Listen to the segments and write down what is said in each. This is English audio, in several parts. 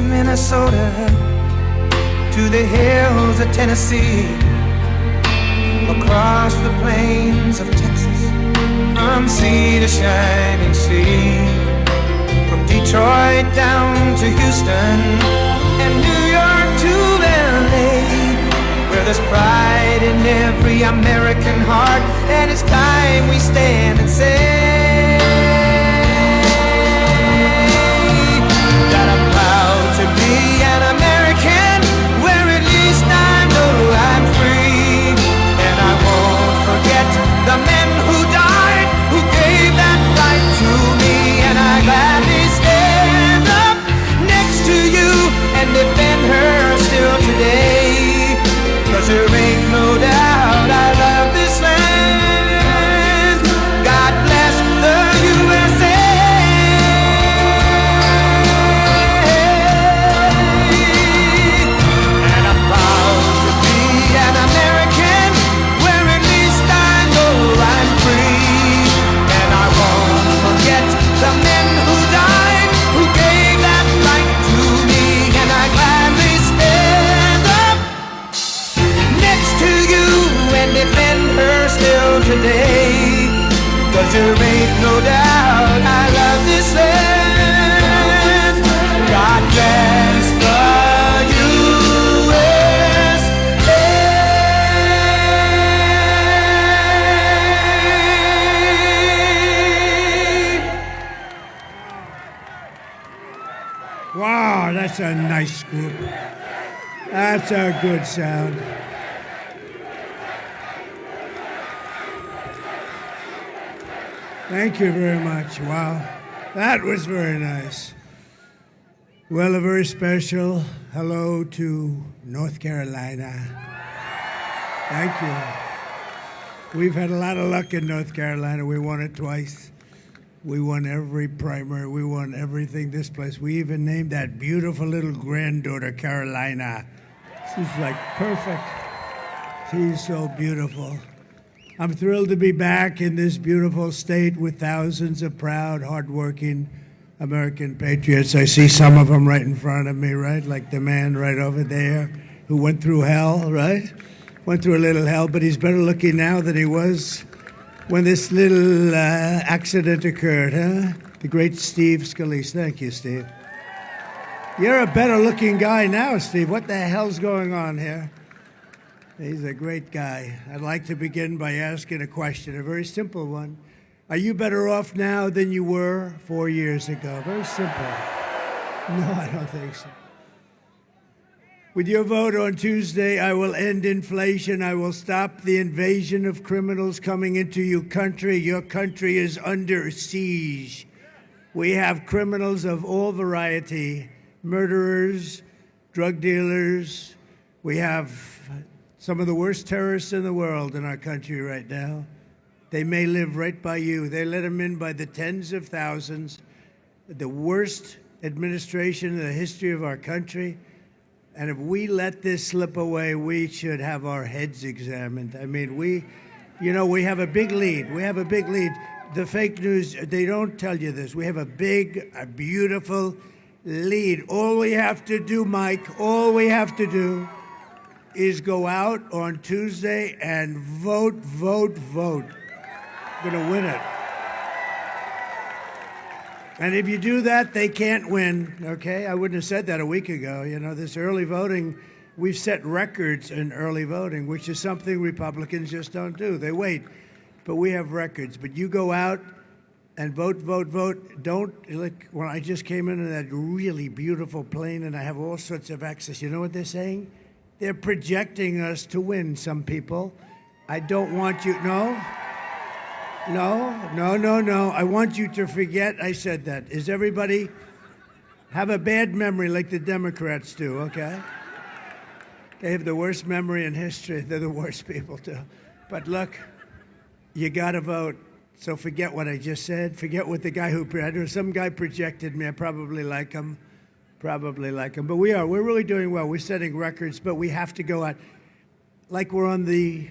of Minnesota to the hills of Tennessee, across the plains of Texas, from sea to shining sea, from Detroit down to Houston and New York to LA, where there's pride in every American heart, and it's time we stand and say that I'm proud to be an American, where at least I know I'm free, and I won't forget the men who died, who gave that right to me, and I gladly stand up next to you and defend her still today, 'cause there ain't no doubt I love this land. God bless the USA. And I'm proud to be an American, where at least I know I'm free, and I won't forget the men who died, who gave that right to me, and I gladly stand up next to you and defend her still today, 'cause there ain't no doubt I love this land. God bless the USA. Wow, that's a nice group. That's a good sound. Thank you very much. Wow, that was very nice. Well, a very special hello to North Carolina. Thank you. We've had a lot of luck in North Carolina. We won it twice. We won every primary. We won everything this place. We even named that beautiful little granddaughter Carolina. She's like perfect. She's so beautiful. I'm thrilled to be back in this beautiful state with thousands of proud, hardworking American patriots. I see some of them right in front of me, right? Like the man right over there who went through hell, right? Went through a little hell, but he's better looking now than he was when this little accident occurred, huh? The great Steve Scalise. Thank you, Steve. You're a better looking guy now, Steve. What the hell's going on here? He's a great guy. I'd like to begin by asking a question, a very simple one. Are you better off now than you were 4 years ago? Very simple. No, I don't think so. With your vote on Tuesday, I will end inflation. I will stop the invasion of criminals coming into your country. Your country is under siege. We have criminals of all variety, murderers, drug dealers. We have some of the worst terrorists in the world in our country right now. They may live right by you. They let them in by the tens of thousands. The worst administration in the history of our country. And if we let this slip away, we should have our heads examined. I mean, we have a big lead. We have a big lead. The fake news, they don't tell you this. We have a beautiful lead. All we have to do, Mike, all we have to do is go out on Tuesday and vote, vote, vote. We're going to win it. And if you do that, they can't win, okay? I wouldn't have said that a week ago. You know, this early voting, we've set records in early voting, which is something Republicans just don't do. They wait, but we have records. But you go out and vote, vote, vote. Don't, like, when I just came into that really beautiful plane and I have all sorts of access, you know what they're saying? They're projecting us to win, some people. I don't want you, no. I want you to forget I said that. Is everybody have a bad memory like the Democrats do, okay? They have the worst memory in history. They're the worst people too. But look, you got to vote. So forget what I just said. Forget what the guy who, some guy projected me. I probably like him. But we're really doing well. We're setting records, but we have to go out. Like we're on the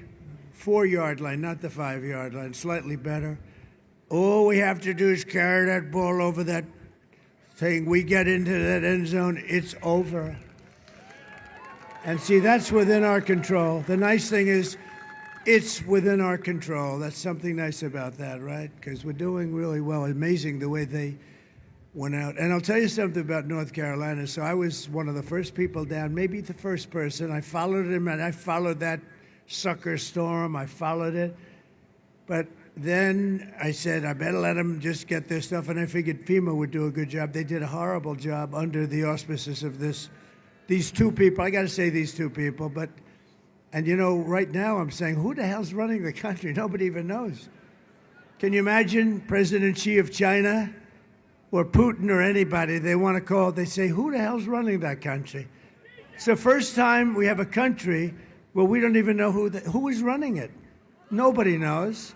4-yard line, not the 5-yard line, slightly better. All we have to do is carry that ball over that saying we get into that end zone, it's over. And see, that's within our control. The nice thing is, it's within our control. That's something nice about that, right? Because we're doing really well. Amazing the way they went out. And I'll tell you something about North Carolina. So I was one of the first people down, maybe the first person. I followed him, and I followed that sucker storm. I followed it. But then I said, I better let them just get their stuff. And I figured FEMA would do a good job. They did a horrible job under the auspices of these two people. I got to say these two people. But, and you know, right now I'm saying, who the hell's running the country? Nobody even knows. Can you imagine President Xi of China or Putin or anybody? They want to call, they say, who the hell's running that country? It's the first time we have a country where we don't even know who is running it. Nobody knows.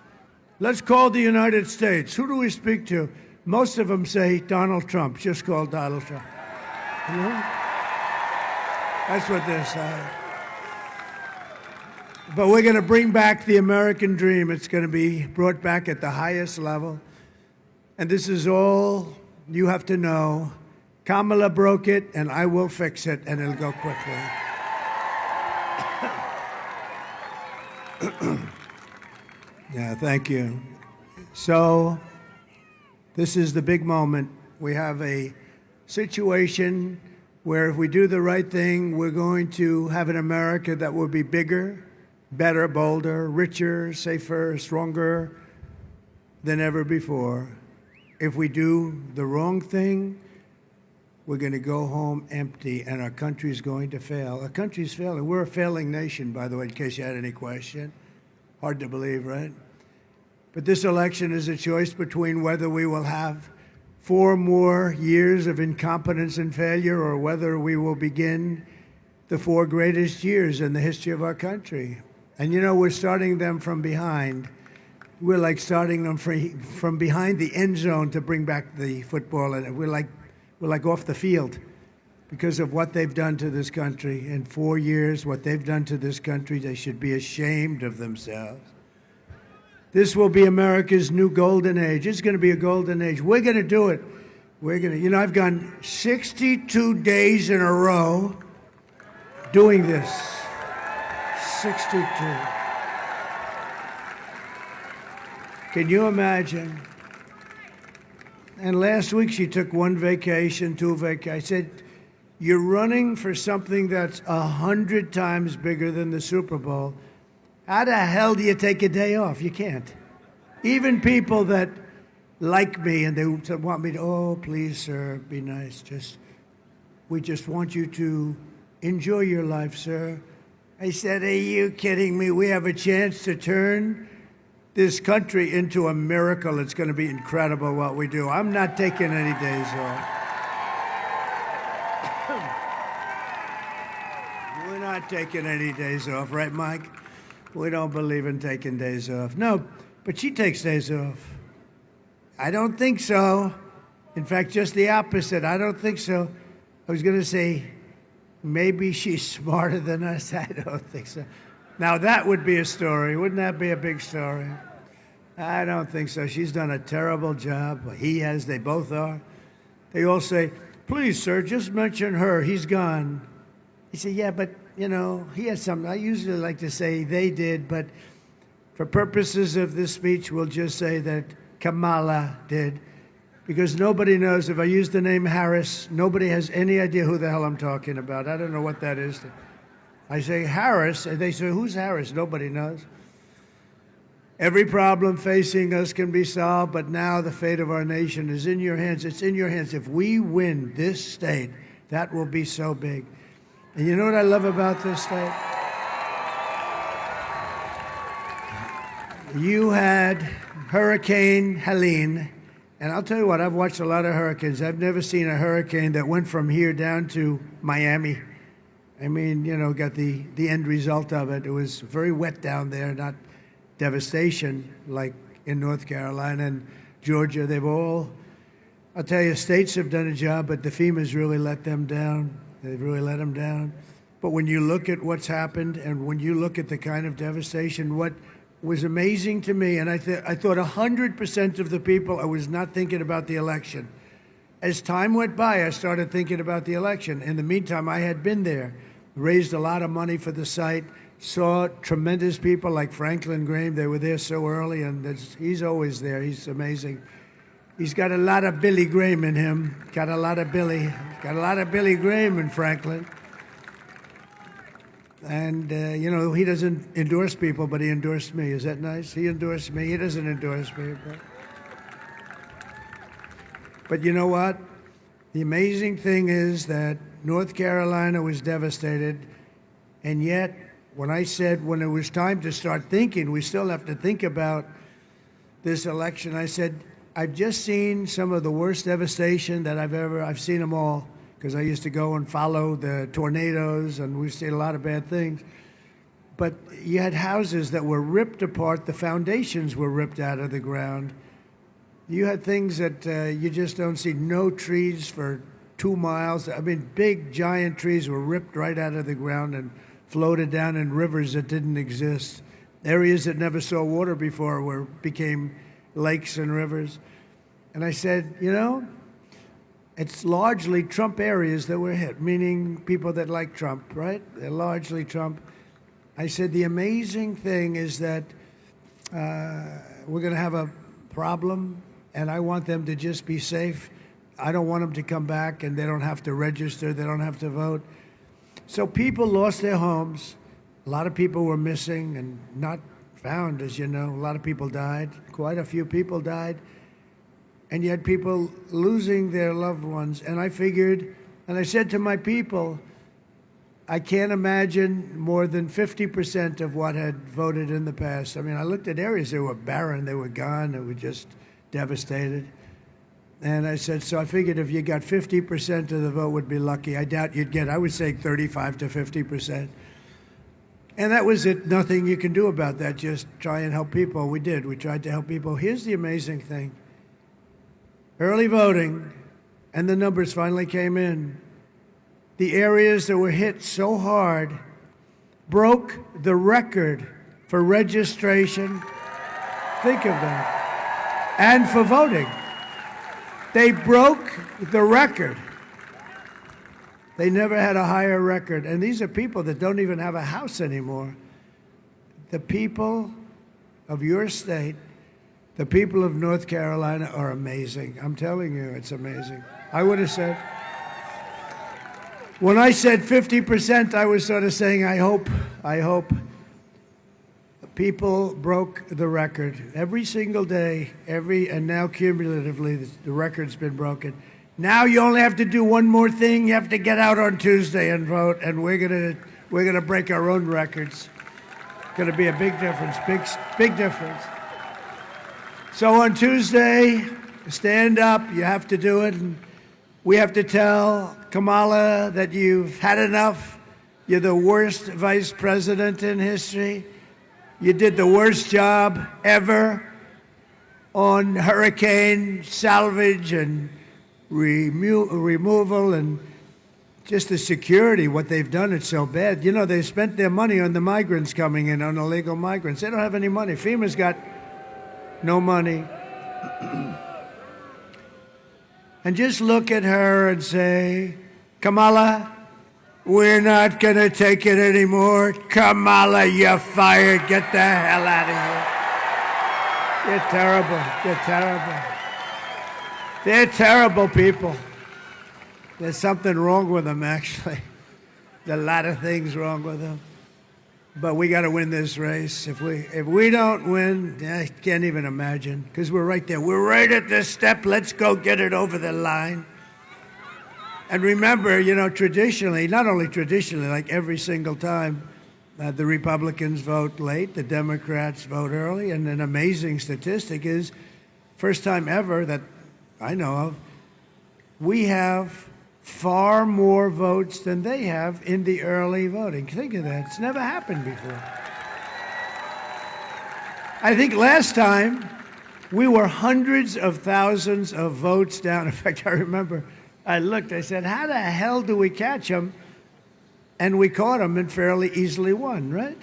Let's call the United States. Who do we speak to? Most of them say Donald Trump. Just call Donald Trump. You know? That's what they're saying. But we're going to bring back the American dream. It's going to be brought back at the highest level. And this is all you have to know. Kamala broke it, and I will fix it, and it'll go quickly. Yeah, thank you. So this is the big moment. We have a situation where if we do the right thing, we're going to have an America that will be bigger, better, bolder, richer, safer, stronger than ever before. If we do the wrong thing, we're going to go home empty, and our country's going to fail. Our country's failing. We're a failing nation, by the way, in case you had any question. Hard to believe, right? But this election is a choice between whether we will have 4 more years of incompetence and failure or whether we will begin the 4 greatest years in the history of our country. And you know, we're starting them from behind. We're like starting them from behind the end zone to bring back the football, and we're like off the field because of what they've done to this country in 4 years. What they've done to this country, they should be ashamed of themselves. This will be America's new golden age. It's going to be a golden age. We're going to do it. We're going to, you know, I've gone 62 days in a row doing this. 62. Can you imagine? And last week she took 1 vacation, 2 vacations. I said, you're running for something that's 100 times bigger than the Super Bowl. How the hell do you take a day off? You can't. Even people that like me and they want me to, oh, please, sir, be nice. We just want you to enjoy your life, sir. I said, are you kidding me? We have a chance to turn this country into a miracle. It's going to be incredible what we do. I'm not taking any days off. We're not taking any days off, right, Mike? We don't believe in taking days off. No, but she takes days off. I don't think so. In fact, just the opposite. I don't think so. I was going to say, maybe she's smarter than us. I don't think so. Now, that would be a story. Wouldn't that be a big story? I don't think so. She's done a terrible job. He has. They both are. They all say, please, sir, just mention her. He's gone. He said, yeah, but, you know, he has something. I usually like to say they did, but for purposes of this speech, we'll just say that Kamala did. Because nobody knows. If I use the name Harris, nobody has any idea who the hell I'm talking about. I don't know what that is. I say Harris, and they say, who's Harris? Nobody knows. Every problem facing us can be solved, but now the fate of our nation is in your hands. It's in your hands. If we win this state, that will be so big. And you know what I love about this state? You had Hurricane Helene, and I'll tell you what, I've watched a lot of hurricanes. I've never seen a hurricane that went from here down to Miami. I mean, you know, got the end result of it. It was very wet down there, not devastation like in North Carolina and Georgia. They've all, I'll tell you, states have done a job, but the FEMA's really let them down. They've really let them down. But when you look at what's happened and when you look at the kind of devastation, what was amazing to me, and I thought 100% of the people, I was not thinking about the election. as time went by, I started thinking about the election. In the meantime, I had been there, raised a lot of money for the site, saw tremendous people like Franklin Graham. They were there so early, and he's always there. He's amazing. He's got a lot of Billy Graham in him. Got a lot of Billy Graham in Franklin. And, he doesn't endorse people, but he endorsed me. Is that nice? He endorsed me. He doesn't endorse me. But you know what? The amazing thing is that North Carolina was devastated, and yet when I said when it was time to start thinking, we still have to think about this election, I said, I've just seen some of the worst devastation that I've seen them all, because I used to go and follow the tornadoes, and we've seen a lot of bad things. But you had houses that were ripped apart, the foundations were ripped out of the ground. You had things that you just don't see, no trees for 2 miles. I mean, big, giant trees were ripped right out of the ground and floated down in rivers that didn't exist. Areas that never saw water before became lakes and rivers. And I said, it's largely Trump areas that were hit, meaning people that like Trump, right? They're largely Trump. I said, the amazing thing is that we're going to have a problem, and I want them to just be safe. I don't want them to come back, and they don't have to register. They don't have to vote. So people lost their homes. A lot of people were missing and not found, as you know. A lot of people died. Quite a few people died. And you had people losing their loved ones. And I figured, and I said to my people, I can't imagine more than 50% of what had voted in the past. I mean, I looked at areas, they were barren, they were gone, they were just devastated. And I said, so I figured if you got 50% of the vote would be lucky. I doubt you'd get, I would say 35 to 50%. And that was it. Nothing you can do about that. Just try and help people. We did. We tried to help people. Here's the amazing thing. Early voting, and the numbers finally came in. The areas that were hit so hard broke the record for registration. Think of that. And for voting. They broke the record. They never had a higher record. And these are people that don't even have a house anymore. The people of your state, the people of North Carolina are amazing. I'm telling you, it's amazing. I would have said, when I said 50%, I was sort of saying, I hope people broke the record. Every single day, and now cumulatively, the record's been broken. Now you only have to do one more thing. You have to get out on Tuesday and vote, and we're gonna break our own records. Going to be a big difference, big difference. So on Tuesday, stand up. You have to do it, and we have to tell Kamala that you've had enough. You're the worst vice president in history. You did the worst job ever on hurricane salvage and removal, and just the security, what they've done, it's so bad. They spent their money on the migrants coming in, on illegal migrants. They don't have any money. FEMA's got no money. And just look at her and say, Kamala, we're not going to take it anymore. Kamala, you're fired. Get the hell out of here. You're terrible. You're terrible. They're terrible people. There's something wrong with them, actually. There's a lot of things wrong with them. But we got to win this race. If we don't win, I can't even imagine, because we're right there. We're right at this step. Let's go get it over the line. And remember, traditionally, not only traditionally, like every single time, the Republicans vote late, the Democrats vote early, and an amazing statistic is, first time ever that I know of, we have far more votes than they have in the early voting. Think of that. It's never happened before. I think last time we were hundreds of thousands of votes down. In fact, I remember I looked, I said, how the hell do we catch them? And we caught them and fairly easily won, right?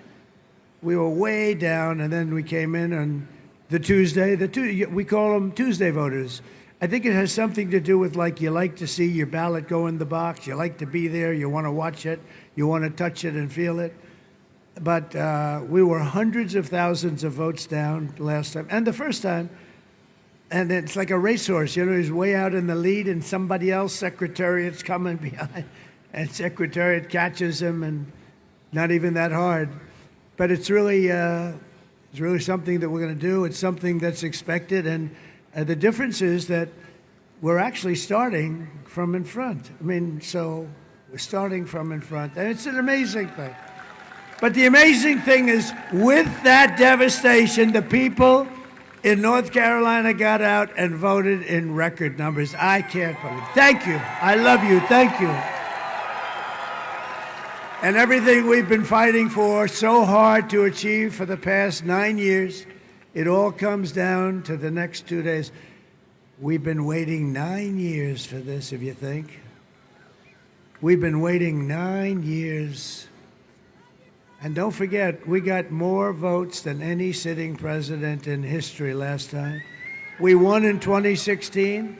We were way down, and then we came in on the Tuesday. We call them Tuesday voters. I think it has something to do with, like, you like to see your ballot go in the box. You like to be there. You want to watch it. You want to touch it and feel it. But we were hundreds of thousands of votes down last time, and the first time. And it's like a racehorse, you know, he's way out in the lead, and somebody else, Secretariat's coming behind, and Secretariat catches him, and not even that hard. But it's really something that we're going to do. It's something that's expected, and the difference is that we're actually starting from in front. I mean, so we're starting from in front, and it's an amazing thing. But the amazing thing is, with that devastation, the people in North Carolina got out and voted in record numbers. I can't believe it. Thank you. I love you. Thank you. And everything we've been fighting for so hard to achieve for the past 9 years, it all comes down to the next 2 days. We've been waiting 9 years for this, if you think. We've been waiting 9 years. And don't forget, we got more votes than any sitting president in history last time. We won in 2016.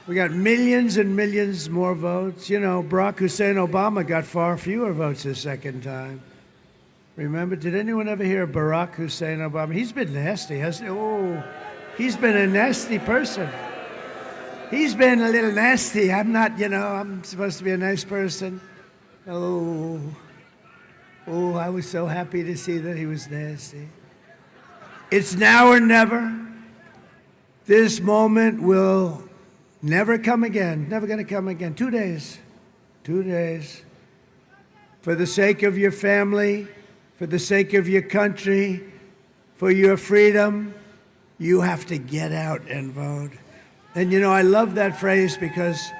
We got millions and millions more votes. You know, Barack Hussein Obama got far fewer votes the second time. Remember, did anyone ever hear of Barack Hussein Obama? He's been nasty, hasn't he? Oh, he's been a nasty person. He's been a little nasty. I'm not, you know, I'm supposed to be a nice person. Oh, I was so happy to see that he was nasty. It's now or never. This moment will never come again. Never going to come again. 2 days. 2 days. For the sake of your family, for the sake of your country, for your freedom, you have to get out and vote. And, you know, I love that phrase because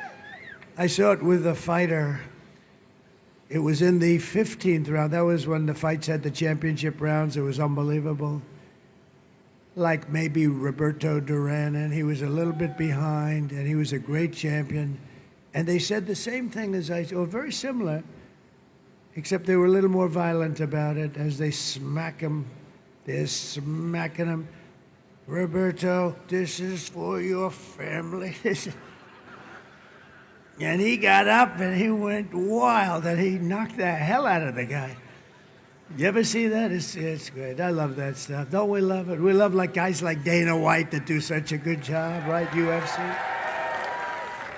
I saw it with a fighter. It was in the 15th round. That was when the fights had the championship rounds. It was unbelievable. Like maybe Roberto Duran, and he was a little bit behind, and he was a great champion. And they said the same thing as I said, or very similar, except they were a little more violent about it as they smack him. They're smacking him. Roberto, this is for your family. And he got up and he went wild, and he knocked the hell out of the guy. You ever see that? It's great. I love that stuff. Don't we love it? We love like guys like Dana White that do such a good job, right? UFC.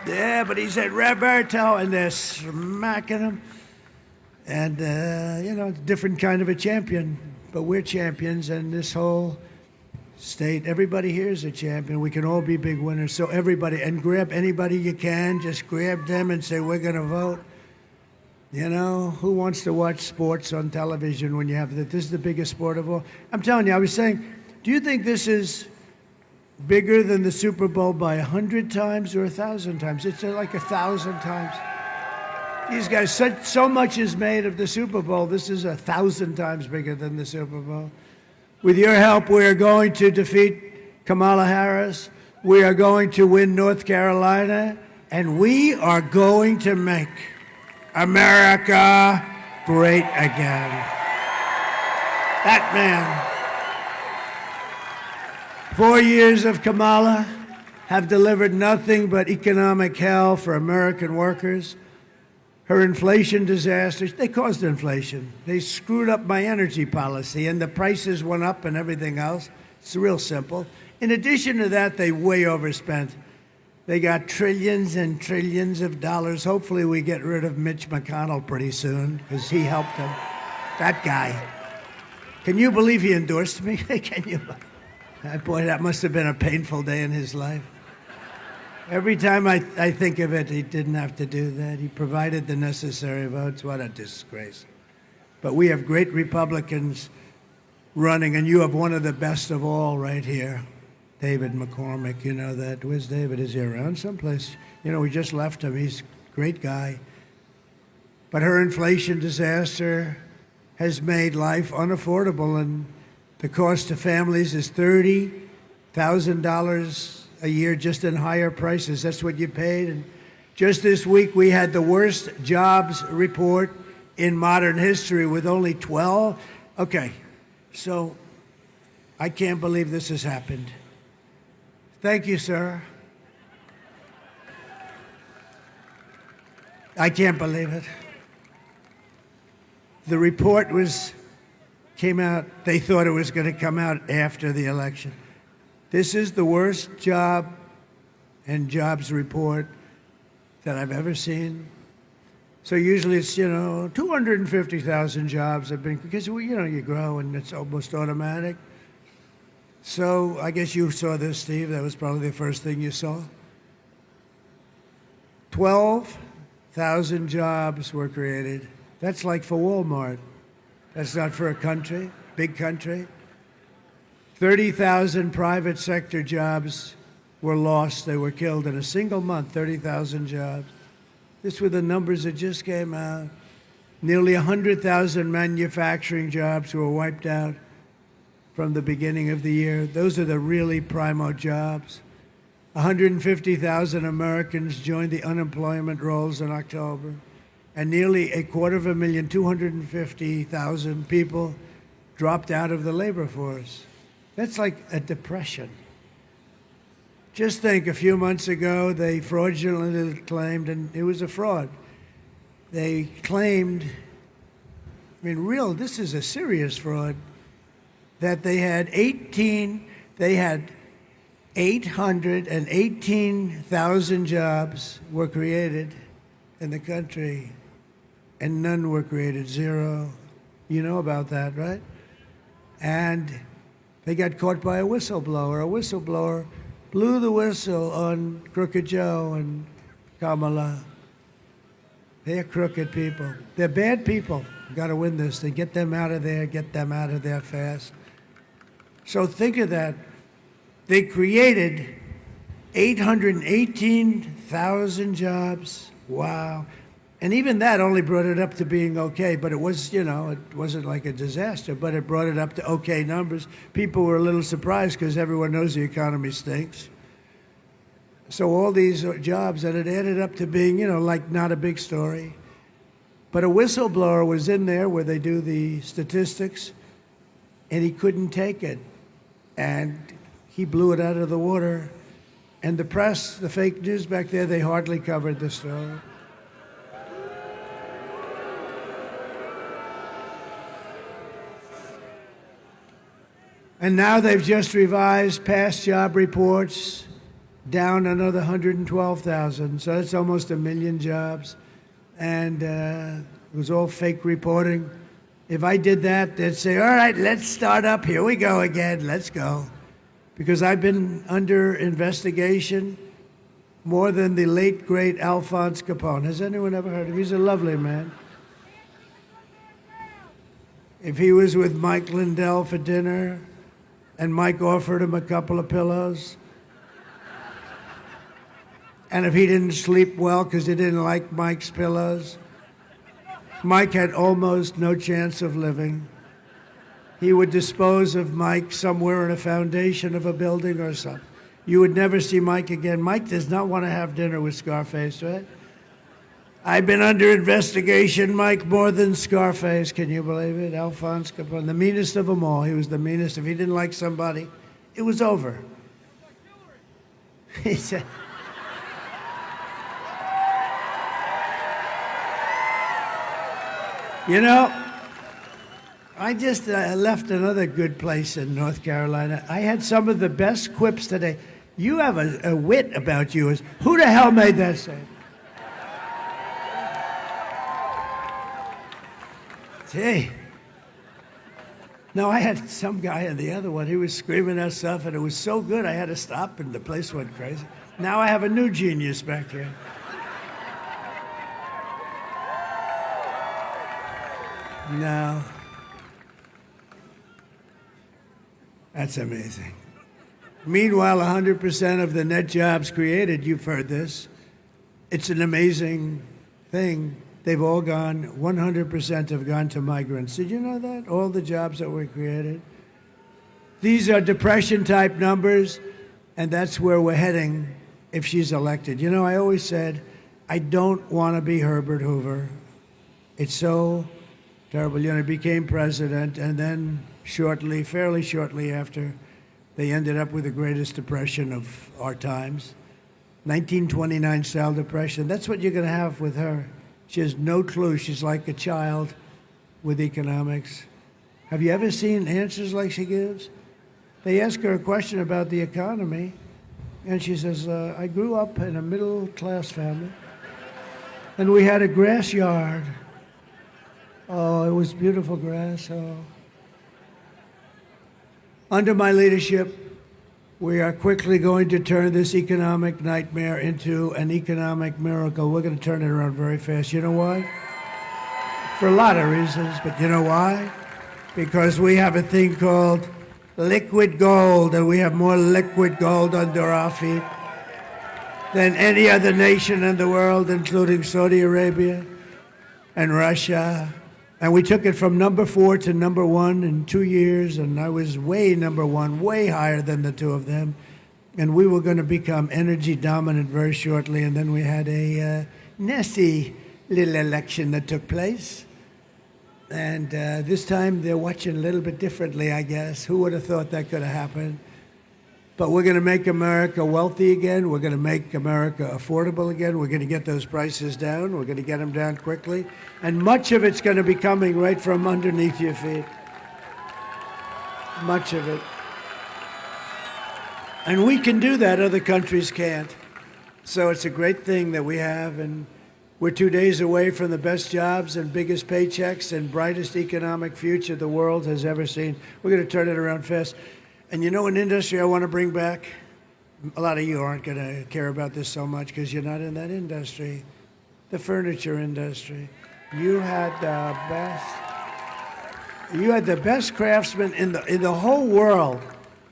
Yeah, but he said Roberto, and they're smacking him. And, you know, different kind of a champion. But we're champions, and this whole state, everybody here is a champion. We can all be big winners. So everybody, and grab anybody you can. Just grab them and say, we're going to vote. You know, who wants to watch sports on television when you have that? This is the biggest sport of all. I'm telling you, I was saying, do you think this is bigger than the Super Bowl by 100 times or 1,000 times? It's like 1,000 times. These guys, so much is made of the Super Bowl. This is 1,000 times bigger than the Super Bowl. With your help, we are going to defeat Kamala Harris. We are going to win North Carolina. And we are going to make America great again. That man. 4 years of Kamala have delivered nothing but economic hell for American workers. Her inflation disasters, they caused inflation. They screwed up my energy policy, and the prices went up and everything else. It's real simple. In addition to that, they way overspent. They got trillions and trillions of dollars. Hopefully we get rid of Mitch McConnell pretty soon, because he helped them. That guy. Can you believe he endorsed me? Can you? Boy, that must have been a painful day in his life. Every time I think of it, he didn't have to do that. He provided the necessary votes. What a disgrace. But we have great Republicans running, and you have one of the best of all right here. David McCormick, you know that. Where's David? Is he around someplace? You know, we just left him. He's a great guy. But her inflation disaster has made life unaffordable, and the cost to families is $30,000 a year just in higher prices. That's what you paid. And just this week, we had the worst jobs report in modern history with only 12. Okay, so I can't believe this has happened. Thank you, sir. I can't believe it. The report came out, they thought it was going to come out after the election. This is the worst job and jobs report that I've ever seen. So usually it's, 250,000 jobs have been, because, you grow and it's almost automatic. So I guess you saw this, Steve. That was probably the first thing you saw. 12,000 jobs were created. That's like for Walmart. That's not for a country, big country. 30,000 private sector jobs were lost. They were killed in a single month, 30,000 jobs. These were the numbers that just came out. Nearly 100,000 manufacturing jobs were wiped out from the beginning of the year. Those are the really primo jobs. 150,000 Americans joined the unemployment rolls in October, and nearly 250,000, 250,000 people dropped out of the labor force. That's like a depression. Just think, a few months ago, they fraudulently claimed, and it was a fraud. They claimed, this is a serious fraud, that they had 818,000 jobs were created in the country, and none were created, zero. You know about that, right? And they got caught by a whistleblower. A whistleblower blew the whistle on Crooked Joe and Kamala. They're crooked people. They're bad people. You've got to win this. They get them out of there fast. So think of that. They created 818,000 jobs. Wow. And even that only brought it up to being okay, but it was, it wasn't like a disaster, but it brought it up to okay numbers. People were a little surprised because everyone knows the economy stinks. So all these jobs, and it added up to being, not a big story. But a whistleblower was in there where they do the statistics, and he couldn't take it. And he blew it out of the water. And the press, the fake news back there, they hardly covered the story. And now they've just revised past job reports down another 112,000. So that's almost 1 million jobs. And it was all fake reporting. If I did that, they'd say, all right, let's start up. Here we go again. Let's go. Because I've been under investigation more than the late, great Alphonse Capone. Has anyone ever heard of him? He's a lovely man. If he was with Mike Lindell for dinner, and Mike offered him a couple of pillows, and if he didn't sleep well because he didn't like Mike's pillows, Mike had almost no chance of living. He would dispose of Mike somewhere in a foundation of a building or something. You would never see Mike again. Mike does not want to have dinner with Scarface, right? I've been under investigation, Mike, more than Scarface. Can you believe it? Alphonse Capone, the meanest of them all. He was the meanest. If he didn't like somebody, it was over. He said, I just left another good place in North Carolina. I had some of the best quips today. You have a wit about you. Who the hell made that say? Hey. No, I had some guy in the other one. He was screaming that stuff, and it was so good I had to stop, and the place went crazy. Now I have a new genius back here. No. That's amazing. Meanwhile, 100% of the net jobs created, you've heard this, it's an amazing thing. They've all gone, 100% have gone to migrants. Did you know that? All the jobs that were created. These are depression-type numbers, and that's where we're heading if she's elected. I always said, I don't want to be Herbert Hoover. It's so terrible. He became president, and then fairly shortly after, They ended up with the greatest depression of our times. 1929 style depression. That's what you're going to have with her. She has no clue. She's like a child with economics. Have you ever seen answers like she gives? They ask her a question about the economy, and she says, I grew up in a middle-class family, and we had a grass yard. Oh, it was beautiful grass. Oh. Under my leadership, we are quickly going to turn this economic nightmare into an economic miracle. We're going to turn it around very fast. You know why? For a lot of reasons, but you know why? Because we have a thing called liquid gold, and we have more liquid gold under our feet than any other nation in the world, including Saudi Arabia and Russia. And we took it from number 4 to number 1 in 2 years, and I was way number 1, way higher than the two of them. And we were going to become energy dominant very shortly, and then we had a nasty little election that took place. And this time they're watching a little bit differently, I guess. Who would have thought that could have happened? But we're going to make America wealthy again. We're going to make America affordable again. We're going to get those prices down. We're going to get them down quickly. And much of it's going to be coming right from underneath your feet. Much of it. And we can do that. Other countries can't. So it's a great thing that we have. And we're 2 days away from the best jobs and biggest paychecks and brightest economic future the world has ever seen. We're going to turn it around fast. And you know an industry I want to bring back? A lot of you aren't going to care about this so much because you're not in that industry. The furniture industry. You had the best craftsmen in the whole world.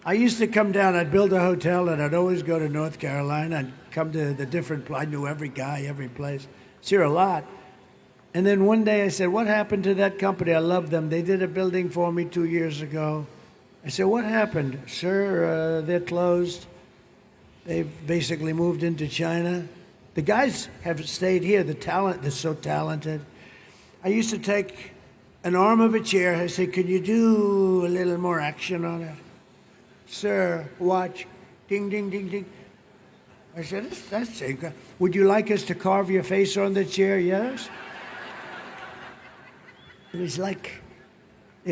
I used to come down, I'd build a hotel, and I'd always go to North Carolina and come to the different, I knew every guy, every place. It's here a lot. And then one day I said, what happened to that company? I love them. They did a building for me 2 years ago. I said, what happened? Sir, they're closed. They've basically moved into China. The guys have stayed here. The talent, they're so talented. I used to take an arm of a chair. I said, can you do a little more action on it? Sir, watch. Ding, ding, ding, ding. I said, that's it. Would you like us to carve your face on the chair? Yes. It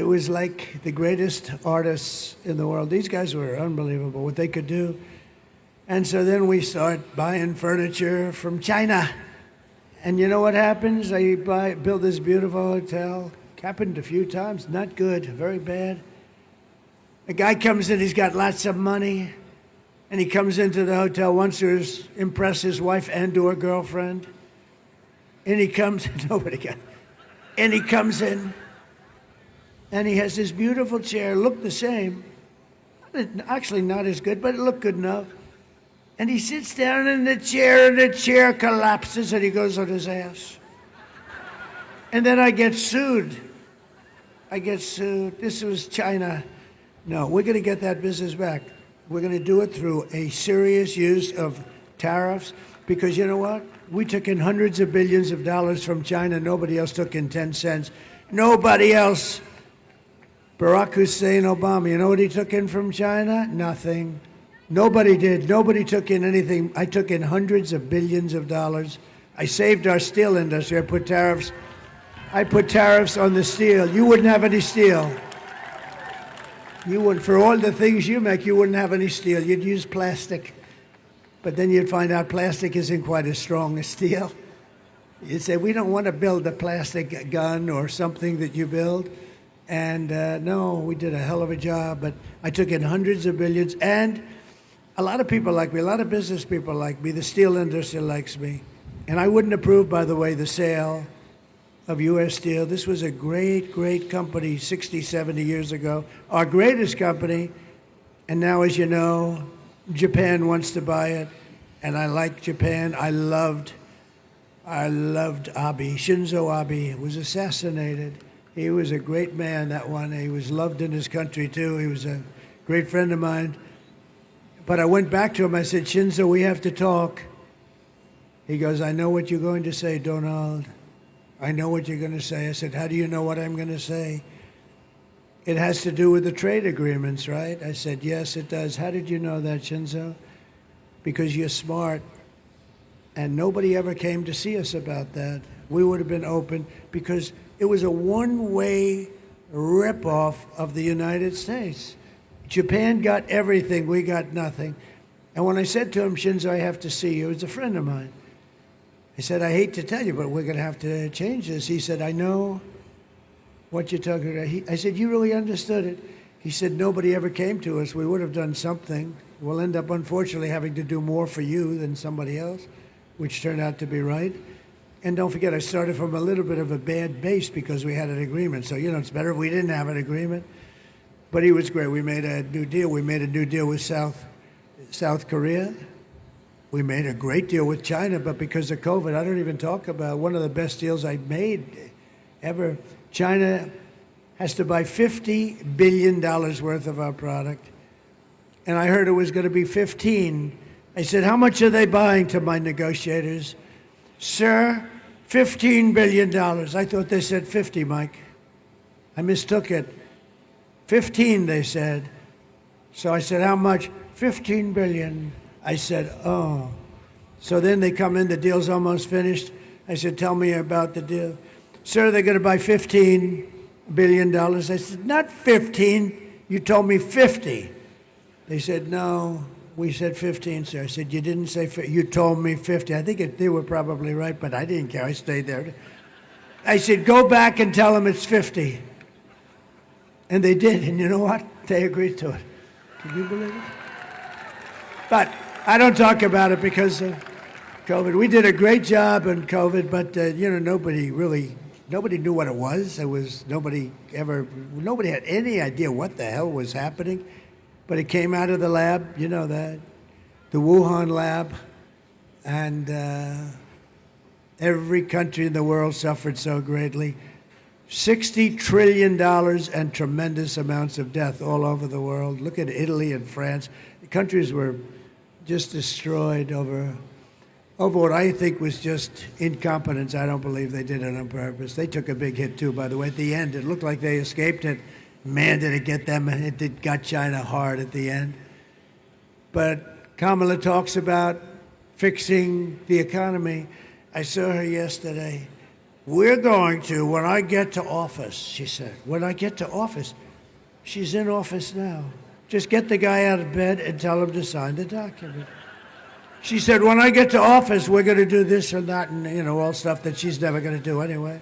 was like the greatest artists in the world. These guys were unbelievable, what they could do. And so then we start buying furniture from China. And you know what happens? I build this beautiful hotel. Happened a few times, not good, very bad. A guy comes in, he's got lots of money, and he comes into the hotel, wants to impress his wife and/or girlfriend. And he comes, and he comes in, and he has this beautiful chair, looked the same. Actually not as good, but it looked good enough. And he sits down in the chair, and the chair collapses, and he goes on his ass. And then I get sued. This was China. No, we're going to get that business back. We're going to do it through a serious use of tariffs, because you know what? We took in hundreds of billions of dollars from China. Nobody else took in 10 cents. Nobody else. Barack Hussein Obama, you know what he took in from China? Nothing. Nobody did. Nobody took in anything. I took in hundreds of billions of dollars. I saved our steel industry. I put tariffs on the steel. You wouldn't have any steel. You wouldn't. For all the things you make, you wouldn't have any steel. You'd use plastic. But then you'd find out plastic isn't quite as strong as steel. You'd say, we don't want to build a plastic gun or something that you build. And no, we did a hell of a job. But I took in hundreds of billions. And a lot of people like me. A lot of business people like me. The steel industry likes me. And I wouldn't approve, by the way, the sale of U.S. Steel. This was a great, great company 60, 70 years ago. Our greatest company. And now, as you know, Japan wants to buy it. And I like Japan. I loved Abe. Shinzo Abe was assassinated. He was a great man, that one. He was loved in his country, too. He was a great friend of mine. But I went back to him. I said, Shinzo, we have to talk. He goes, I know what you're going to say, Donald. I know what you're going to say. I said, how do you know what I'm going to say? it has to do with the trade agreements, right? I said, yes, it does. How did you know that, Shinzo? Because you're smart. And nobody ever came to see us about that. We would have been open because it was a one-way ripoff of the United States. Japan got everything, we got nothing. And when I said to him, Shinzo, I have to see you, he's a friend of mine. I said, I hate to tell you, but we're going to have to change this. He said, I know what you're talking about. I said, you really understood it? He said, nobody ever came to us. We would have done something. We'll end up, unfortunately, having to do more for you than somebody else, which turned out to be right. And don't forget, I started from a little bit of a bad base because we had an agreement. So, it's better if we didn't have an agreement. But he was great. We made a new deal. We made a new deal with South Korea. We made a great deal with China, but because of COVID, I don't even talk about one of the best deals I made ever. China has to buy $50 billion worth of our product. And I heard it was going to be 15. I said, how much are they buying, to my negotiators? Sir, $15 billion. I thought they said 50, Mike. I mistook it. 15, they said. So I said, how much? 15 billion. I said, oh. So then they come in, the deal's almost finished. I said, tell me about the deal. Sir, they're going to buy $15 billion. I said, not 15. You told me 50. They said, no, we said 15, sir. I said, you didn't say 50. You told me 50. I think they were probably right, but I didn't care. I stayed there. I said, go back and tell them it's 50. And they did, and you know what? They agreed to it. Can you believe it? But I don't talk about it because of COVID. We did a great job in COVID, but nobody knew what it was. Nobody had any idea what the hell was happening. But it came out of the lab, you know that, the Wuhan lab, and every country in the world suffered so greatly. $60 trillion and tremendous amounts of death all over the world. Look at Italy and France. The countries were just destroyed over what I think was just incompetence. I don't believe they did it on purpose. They took a big hit too, by the way. At the end, it looked like they escaped it. Man, did it get them, and it got China hard at the end. But Kamala talks about fixing the economy. I saw her yesterday. We're going to, when I get to office, she said. When I get to office. She's in office now. Just get the guy out of bed and tell him to sign the document. She said, when I get to office, we're going to do this or that, and, all stuff that she's never going to do anyway.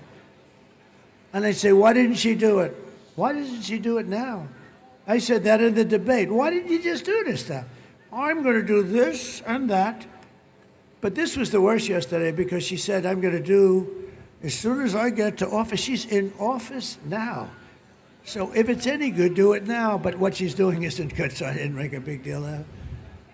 And I say, why didn't she do it? Why doesn't she do it now? I said that in the debate. Why didn't you just do this stuff? I'm going to do this and that. But this was the worst yesterday because she said, I'm going to do, as soon as I get to office. She's in office now. So if it's any good, do it now. But what she's doing isn't good, so I didn't make a big deal out of it.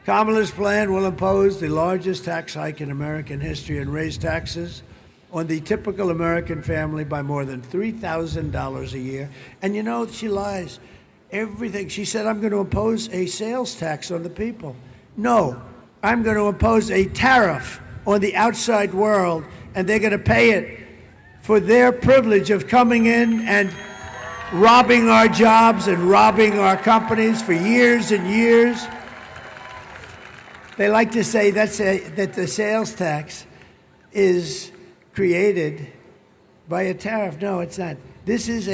Kamala's plan will impose the largest tax hike in American history and raise taxes on the typical American family by more than $3,000 a year. And she lies. Everything. She said, I'm going to impose a sales tax on the people. No, I'm going to impose a tariff on the outside world, and they're going to pay it for their privilege of coming in and robbing our jobs and robbing our companies for years and years. They like to say that the sales tax is created by a tariff. No, it's not. This is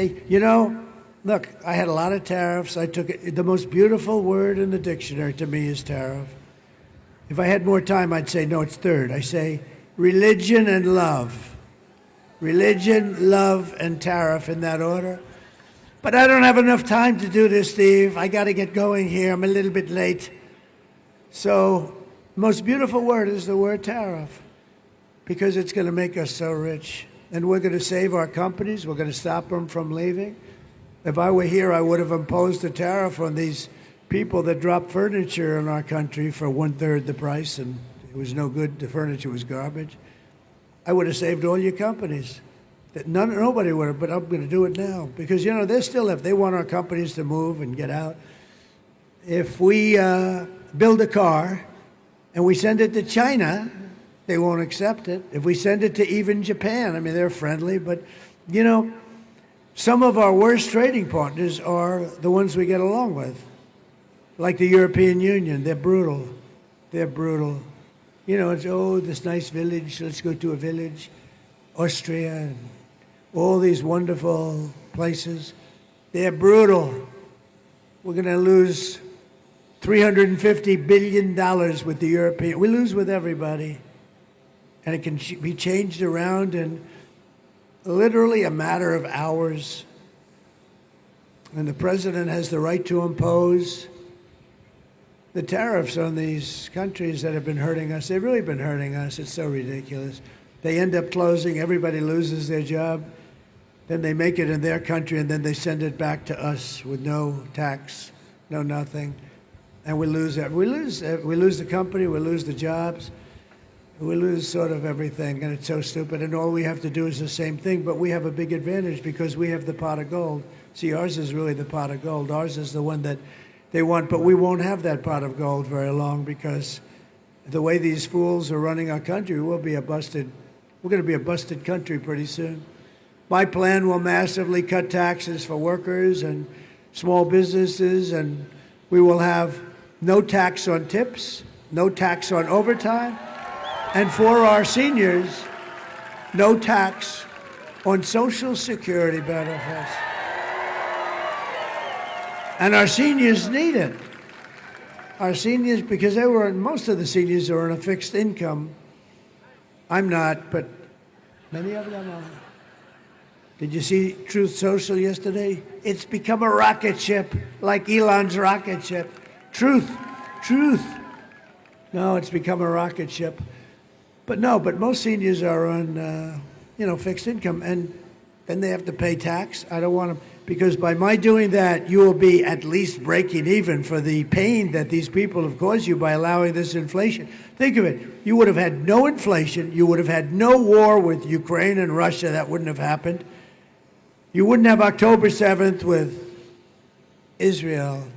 look, I had a lot of tariffs. I took it. The most beautiful word in the dictionary to me is tariff. If I had more time, I'd say, no, it's third. I say religion and love. Religion, love, and tariff in that order. But I don't have enough time to do this, Steve. I got to get going here. I'm a little bit late. So the most beautiful word is the word tariff because it's going to make us so rich. And we're going to save our companies. We're going to stop them from leaving. If I were here, I would have imposed a tariff on these people that drop furniture in our country for 1/3 the price, and it was no good. The furniture was garbage. I would have saved all your companies. Nobody would have, but I'm going to do it now because, they still have. They want our companies to move and get out. If we build a car and we send it to China, they won't accept it. If we send it to even Japan, they're friendly, but, Some of our worst trading partners are the ones we get along with, like the European Union. They're brutal. They're brutal. You know, it's, oh, this nice village, let's go to a village. Austria, and all these wonderful places. They're brutal. We're going to lose $350 billion with the European. We lose with everybody. And it can be changed around in literally a matter of hours. And the president has the right to impose the tariffs on these countries that have been hurting us. They've really been hurting us. It's so ridiculous. They end up closing, everybody loses their job, then they make it in their country, and then they send it back to us with no tax, no nothing. And we lose it. We lose the company, we lose the jobs, we lose sort of everything, and it's so stupid. And all we have to do is the same thing, but we have a big advantage because we have the pot of gold. See, ours is really the pot of gold. Ours is the one that they want, but we won't have that pot of gold very long because the way these fools are running our country, we're going to be a busted country pretty soon. My plan will massively cut taxes for workers and small businesses, and we will have no tax on tips, no tax on overtime, and for our seniors, no tax on Social Security benefits. And our seniors need it. Our seniors, because most of the seniors are on a fixed income. I'm not, but many of them are. Did you see Truth Social yesterday? It's become a rocket ship, like Elon's rocket ship. Truth. No, it's become a rocket ship. But most seniors are on, fixed income, and then they have to pay tax. I don't want them, because by my doing that, you will be at least breaking even for the pain that these people have caused you by allowing this inflation. Think of it. You would have had no inflation. You would have had no war with Ukraine and Russia. That wouldn't have happened. You wouldn't have October 7th with Israel.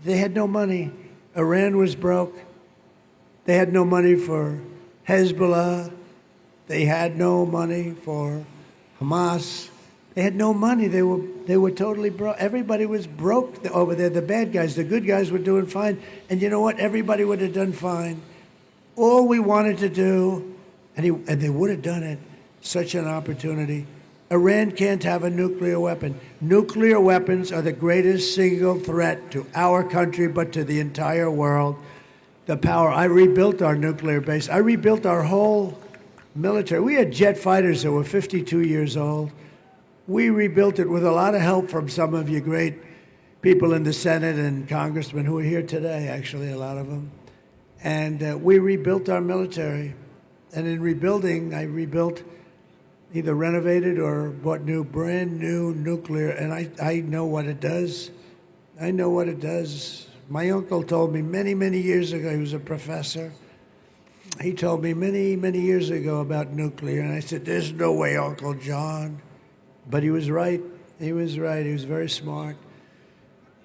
They had no money. Iran was broke. They had no money for Hezbollah. They had no money for Hamas. They had no money. They were totally broke. Everybody was broke over there. The bad guys, the good guys were doing fine. And you know what? Everybody would have done fine. All we wanted to do, and they would have done it, such an opportunity. Iran can't have a nuclear weapon. Nuclear weapons are the greatest single threat to our country, but to the entire world. The power. I rebuilt our nuclear base. I rebuilt our whole military. We had jet fighters that were 52 years old. We rebuilt it with a lot of help from some of you great people in the Senate and congressmen who are here today, actually, a lot of them. And we rebuilt our military. And in rebuilding, I rebuilt, either renovated or bought brand new nuclear. And I know what it does. I know what it does. My uncle told me many, many years ago, he was a professor. He told me many, many years ago about nuclear. And I said, there's no way, Uncle John. But he was right. He was right. He was very smart.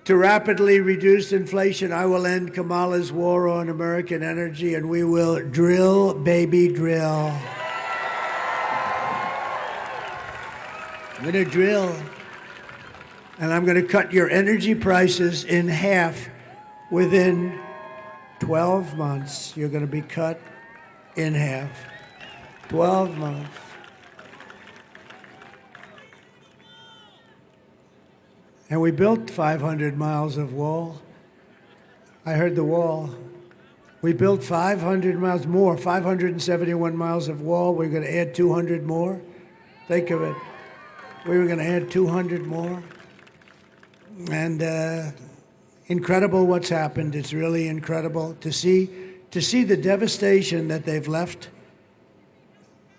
To rapidly reduce inflation, I will end Kamala's war on American energy, and we will drill, baby, drill. I'm going to drill, and I'm going to cut your energy prices in half within 12 months. You're going to be cut in half. 12 months. And we built 500 miles of wall. I heard the wall. We built 500 miles more, 571 miles of wall. We're going to add 200 more. Think of it. We were going to add 200 more. And incredible what's happened. It's really incredible to see the devastation that they've left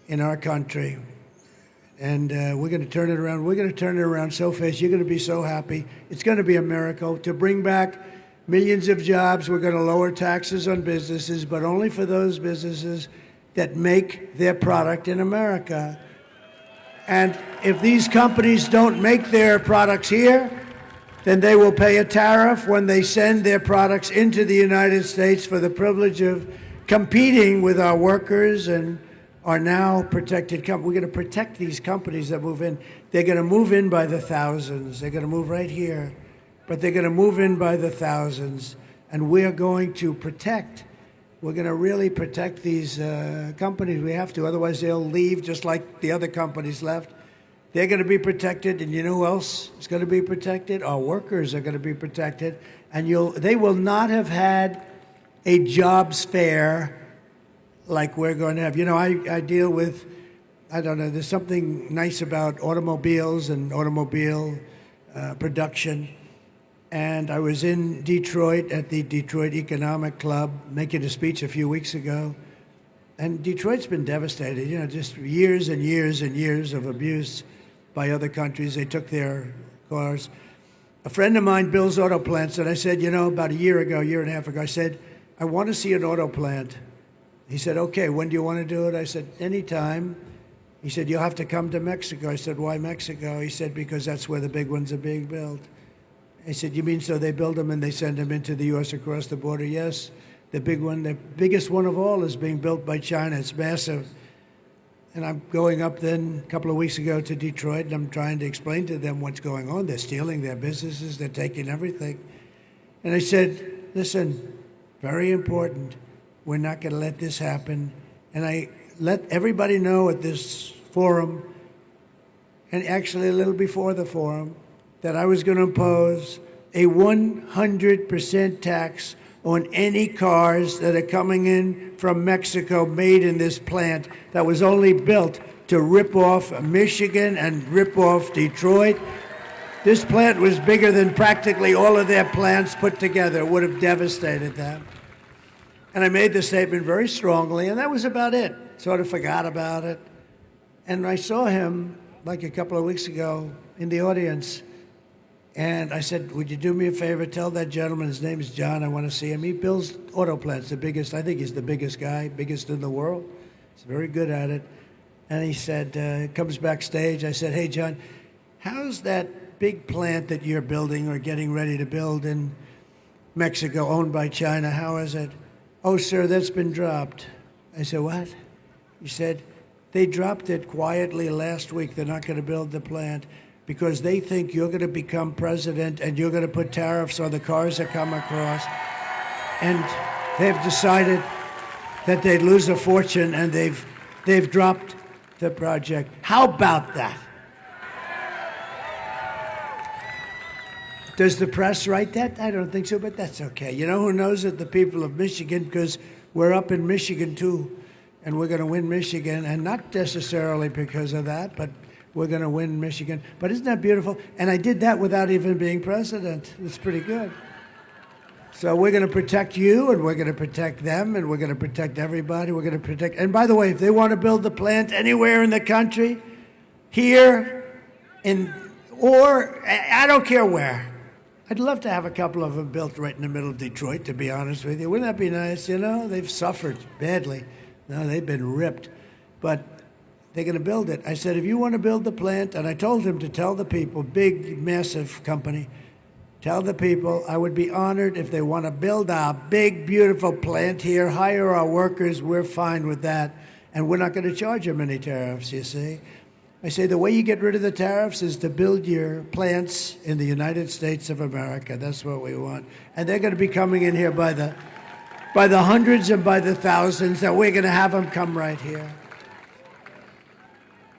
in our country. And we're going to turn it around. We're going to turn it around so fast. You're going to be so happy. It's going to be a miracle. To bring back millions of jobs, we're going to lower taxes on businesses, but only for those businesses that make their product in America. And if these companies don't make their products here, then they will pay a tariff when they send their products into the United States for the privilege of competing with our workers and are now protected companies. We're going to protect these companies that move in. They're going to move in by the thousands. They're going to move right here, but they're going to move in by the thousands, and we're going to protect. We're going to really protect these companies. We have to, otherwise they'll leave just like the other companies left. They're going to be protected, and you know who else is going to be protected? Our workers are going to be protected, and they will not have had a jobs fair like we're going to have. You know, I deal with, I don't know, there's something nice about automobiles and automobile production. And I was in Detroit at the Detroit Economic Club making a speech a few weeks ago. And Detroit's been devastated, you know, just years and years and years of abuse by other countries. They took their cars. A friend of mine builds auto plants, and I said, you know, about a year and a half ago, I said, I want to see an auto plant. He said, okay, when do you want to do it? I said, anytime. He said, you'll have to come to Mexico. I said, why Mexico? He said, because that's where the big ones are being built. I said, you mean so they build them and they send them into the U.S. across the border? Yes. The big one, the biggest one of all is being built by China. It's massive. And I'm going up then a couple of weeks ago to Detroit, and I'm trying to explain to them what's going on. They're stealing their businesses. They're taking everything. And I said, listen, very important. We're not going to let this happen. And I let everybody know at this forum, and actually a little before the forum, that I was going to impose a 100% tax on any cars that are coming in from Mexico made in this plant that was only built to rip off Michigan and rip off Detroit. This plant was bigger than practically all of their plants put together. It would have devastated them. And I made the statement very strongly, and that was about it. Sort of forgot about it. And I saw him like a couple of weeks ago in the audience. And I said, would you do me a favor? Tell that gentleman, his name is John, I want to see him. He builds auto plants, the biggest, I think he's the biggest guy, biggest in the world. He's very good at it. And he said, comes backstage. I said, hey, John, how's that big plant that you're building or getting ready to build in Mexico, owned by China? How is it? Oh, sir, that's been dropped. I said, what? He said, they dropped it quietly last week. They're not going to build the plant because they think you're going to become president and you're going to put tariffs on the cars that come across. And they've decided that they'd lose a fortune, and they've dropped the project. How about that? Does the press write that? I don't think so, but that's okay. You know who knows it? The people of Michigan, because we're up in Michigan too, and we're going to win Michigan, and not necessarily because of that, but we're going to win Michigan. But isn't that beautiful? And I did that without even being president. It's pretty good. So we're going to protect you, and we're going to protect them, and we're going to protect everybody. We're going to protect. And by the way, if they want to build the plant anywhere in the country, here, or I don't care where. I'd love to have a couple of them built right in the middle of Detroit, to be honest with you. Wouldn't that be nice? You know, they've suffered badly. No, they've been ripped. But they're going to build it. I said, if you want to build the plant, and I told him to tell the people, big, massive company, tell the people I would be honored if they want to build a big, beautiful plant here, hire our workers, we're fine with that. And we're not going to charge them any tariffs, you see. I say the way you get rid of the tariffs is to build your plants in the United States of America. That's what we want. And they're going to be coming in here by the hundreds and by the thousands, and we're going to have them come right here.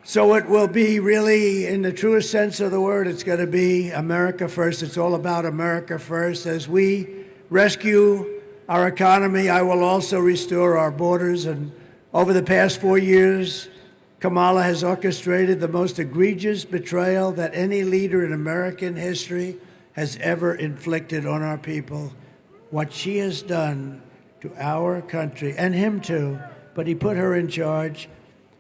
So it will be really, in the truest sense of the word, it's going to be America first. It's all about America first. As we rescue our economy, I will also restore our borders. And over the past 4 years, Kamala has orchestrated the most egregious betrayal that any leader in American history has ever inflicted on our people. What she has done to our country, and him too, but he put her in charge.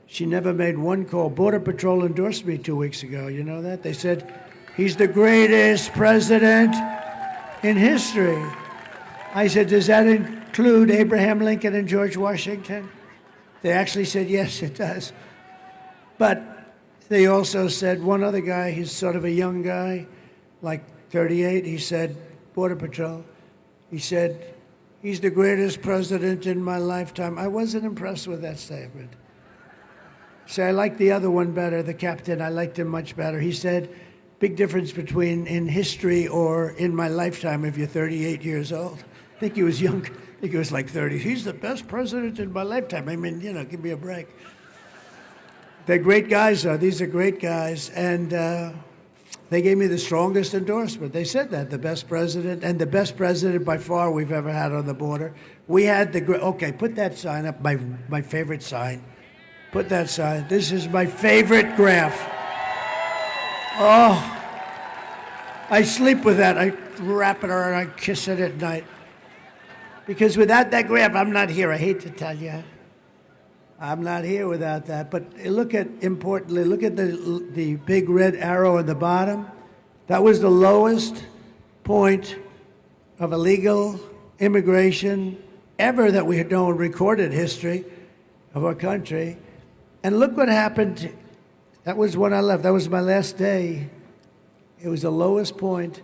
She never made one call. Border Patrol endorsed me 2 weeks ago. You know that? They said, he's the greatest president in history. I said, does that include Abraham Lincoln and George Washington? They actually said, yes, it does. But they also said, one other guy, he's sort of a young guy, like 38, he said, Border Patrol, he said, he's the greatest president in my lifetime. I wasn't impressed with that statement. say, I like the other one better, the captain. I liked him much better. He said, big difference between in history or in my lifetime if you're 38 years old. I think he was young. I think he was like 30. He's the best president in my lifetime. I mean, give me a break. They're great guys, though. These are great guys. And they gave me the strongest endorsement. They said that, the best president, and the best president by far we've ever had on the border. We had okay, put that sign up, my favorite sign. Put that sign. This is my favorite graph. Oh, I sleep with that. I wrap it around, I kiss it at night. Because without that graph, I'm not here. I hate to tell you. I'm not here without that. But importantly, look at the big red arrow at the bottom. That was the lowest point of illegal immigration ever that we had known in recorded history of our country. And look what happened. That was when I left. That was my last day. It was the lowest point,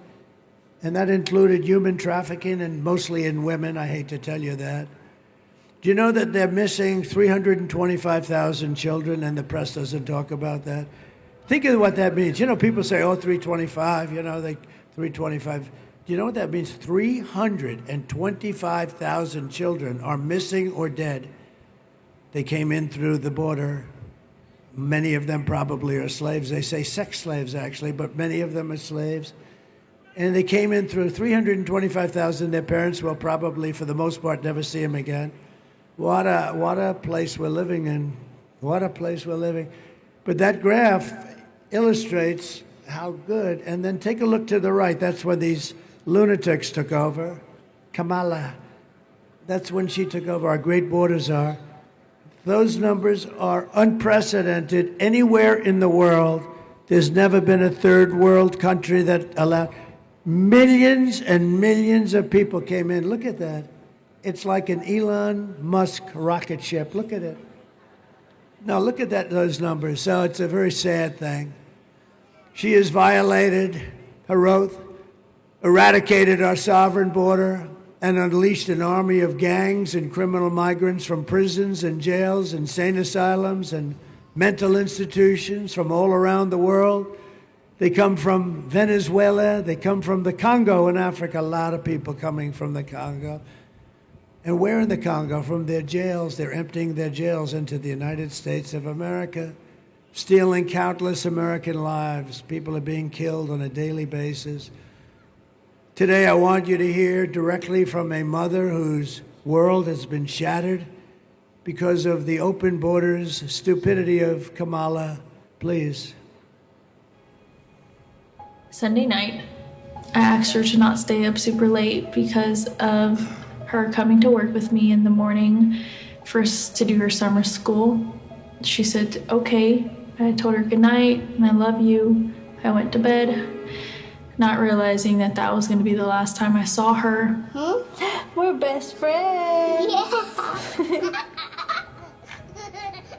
and that included human trafficking, and mostly in women. I hate to tell you that. Do you know that they're missing 325,000 children, and the press doesn't talk about that? Think of what that means. People say, 325, 325. Do you know what that means? 325,000 children are missing or dead. They came in through the border. Many of them probably are slaves. They say sex slaves, actually, but many of them are slaves. And they came in through 325,000. Their parents will probably, for the most part, never see them again. What a place we're living in. What a place we're living. But that graph illustrates how good. And then take a look to the right. That's when these lunatics took over. Kamala. That's when she took over. Our great borders are. Those numbers are unprecedented anywhere in the world. There's never been a third world country that allowed. Millions and millions of people came in. Look at that. It's like an Elon Musk rocket ship. Look at it. Now look at those numbers. So it's a very sad thing. She has violated her oath, eradicated our sovereign border, and unleashed an army of gangs and criminal migrants from prisons and jails, insane asylums and mental institutions from all around the world. They come from Venezuela. They come from the Congo in Africa. A lot of people coming from the Congo. And where in the Congo? From their jails. They're emptying their jails into the United States of America, stealing countless American lives. People are being killed on a daily basis. Today, I want you to hear directly from a mother whose world has been shattered because of the open borders, stupidity of Kamala. Please. Sunday night, I asked her to not stay up super late because of her coming to work with me in the morning to do her summer school. She said, okay. I told her good night and I love you. I went to bed, not realizing that was going to be the last time I saw her. We're best friends. Yeah.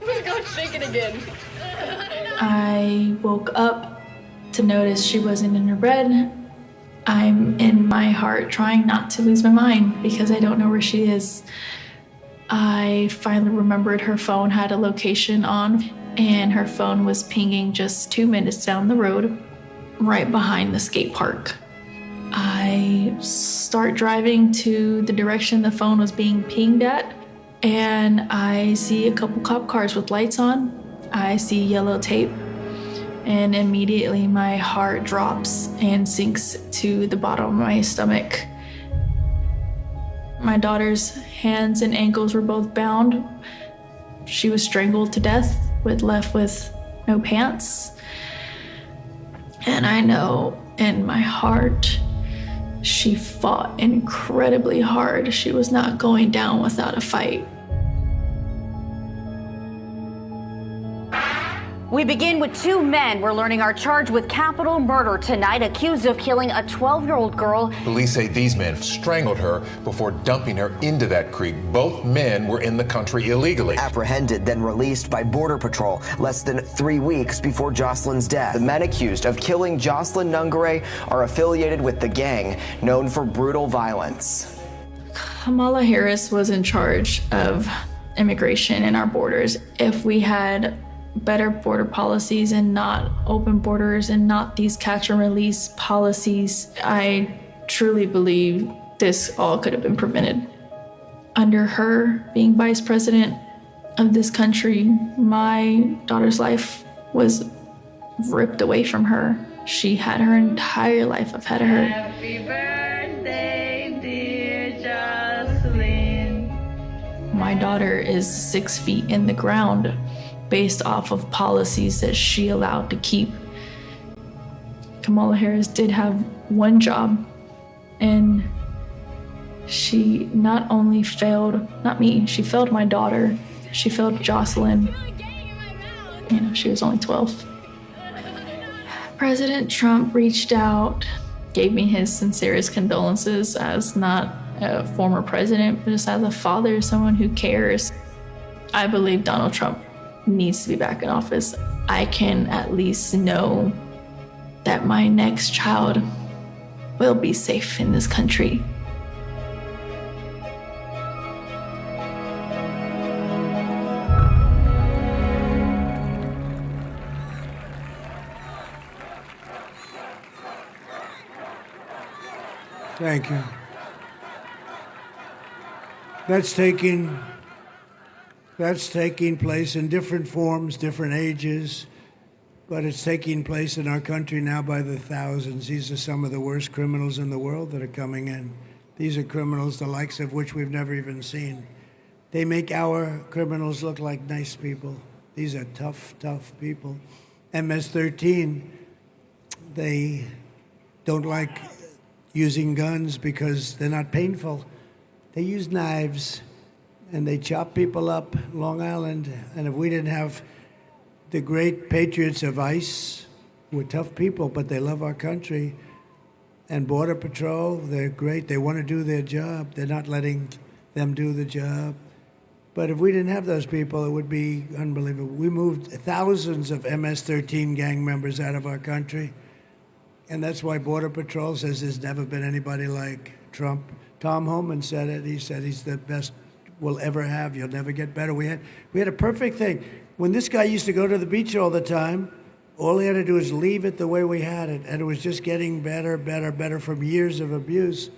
We're going to shake it again. I woke up to notice she wasn't in her bed. I'm in my heart trying not to lose my mind because I don't know where she is. I finally remembered her phone had a location on, and her phone was pinging just 2 minutes down the road, right behind the skate park. I start driving to the direction the phone was being pinged at, and I see a couple cop cars with lights on. I see yellow tape, and immediately my heart drops and sinks to the bottom of my stomach. My daughter's hands and ankles were both bound. She was strangled to death, left with no pants. And I know in my heart, she fought incredibly hard. She was not going down without a fight. We begin with two men we're learning are charged with capital murder tonight, accused of killing a 12-year-old girl. Police say these men strangled her before dumping her into that creek. Both men were in the country illegally. Apprehended, then released by Border Patrol less than 3 weeks before Jocelyn's death. The men accused of killing Jocelyn Nungare are affiliated with the gang known for brutal violence. Kamala Harris was in charge of immigration in our borders. If we had better border policies and not open borders and not these catch and release policies, I truly believe this all could have been prevented. Under her being vice president of this country, my daughter's life was ripped away from her. She had her entire life ahead of her. Happy birthday, dear Jocelyn. My daughter is 6 feet in the ground based off of policies that she allowed to keep. Kamala Harris did have one job, and she not only failed, not me, she failed my daughter. She failed Jocelyn. You know, she was only 12. President Trump reached out, gave me his sincerest condolences as not a former president, but just as a father, someone who cares. I believe Donald Trump needs to be back in office. I can at least know that my next child will be safe in this country. Thank you. That's taking place in different forms, different ages, but it's taking place in our country now by the thousands. These are some of the worst criminals in the world that are coming in. These are criminals the likes of which we've never even seen. They make our criminals look like nice people. These are tough, tough people. MS-13, they don't like using guns because they're not painful. They use knives and they chop people up, Long Island. And if we didn't have the great patriots of ICE, who are tough people, but they love our country, and Border Patrol, they're great. They want to do their job. They're not letting them do the job. But if we didn't have those people, it would be unbelievable. We moved thousands of MS-13 gang members out of our country. And that's why Border Patrol says there's never been anybody like Trump. Tom Homan said it. He said he's the best we'll ever have. You'll never get better. We had a perfect thing. When this guy used to go to the beach all the time, all he had to do was leave it the way we had it. And it was just getting better, better, better from years of abuse.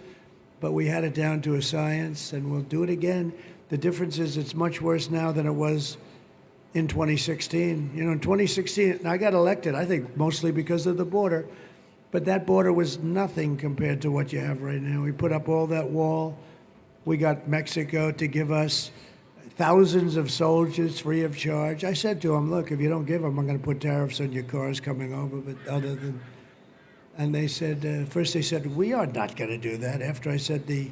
But we had it down to a science, and we'll do it again. The difference is it's much worse now than it was in 2016. You know, in 2016, I got elected, I think, mostly because of the border. But that border was nothing compared to what you have right now. We put up all that wall. We got Mexico to give us thousands of soldiers free of charge. I said to them, look, if you don't give them, I'm going to put tariffs on your cars coming over. But other than, and they said, first they said, we are not going to do that. After I said the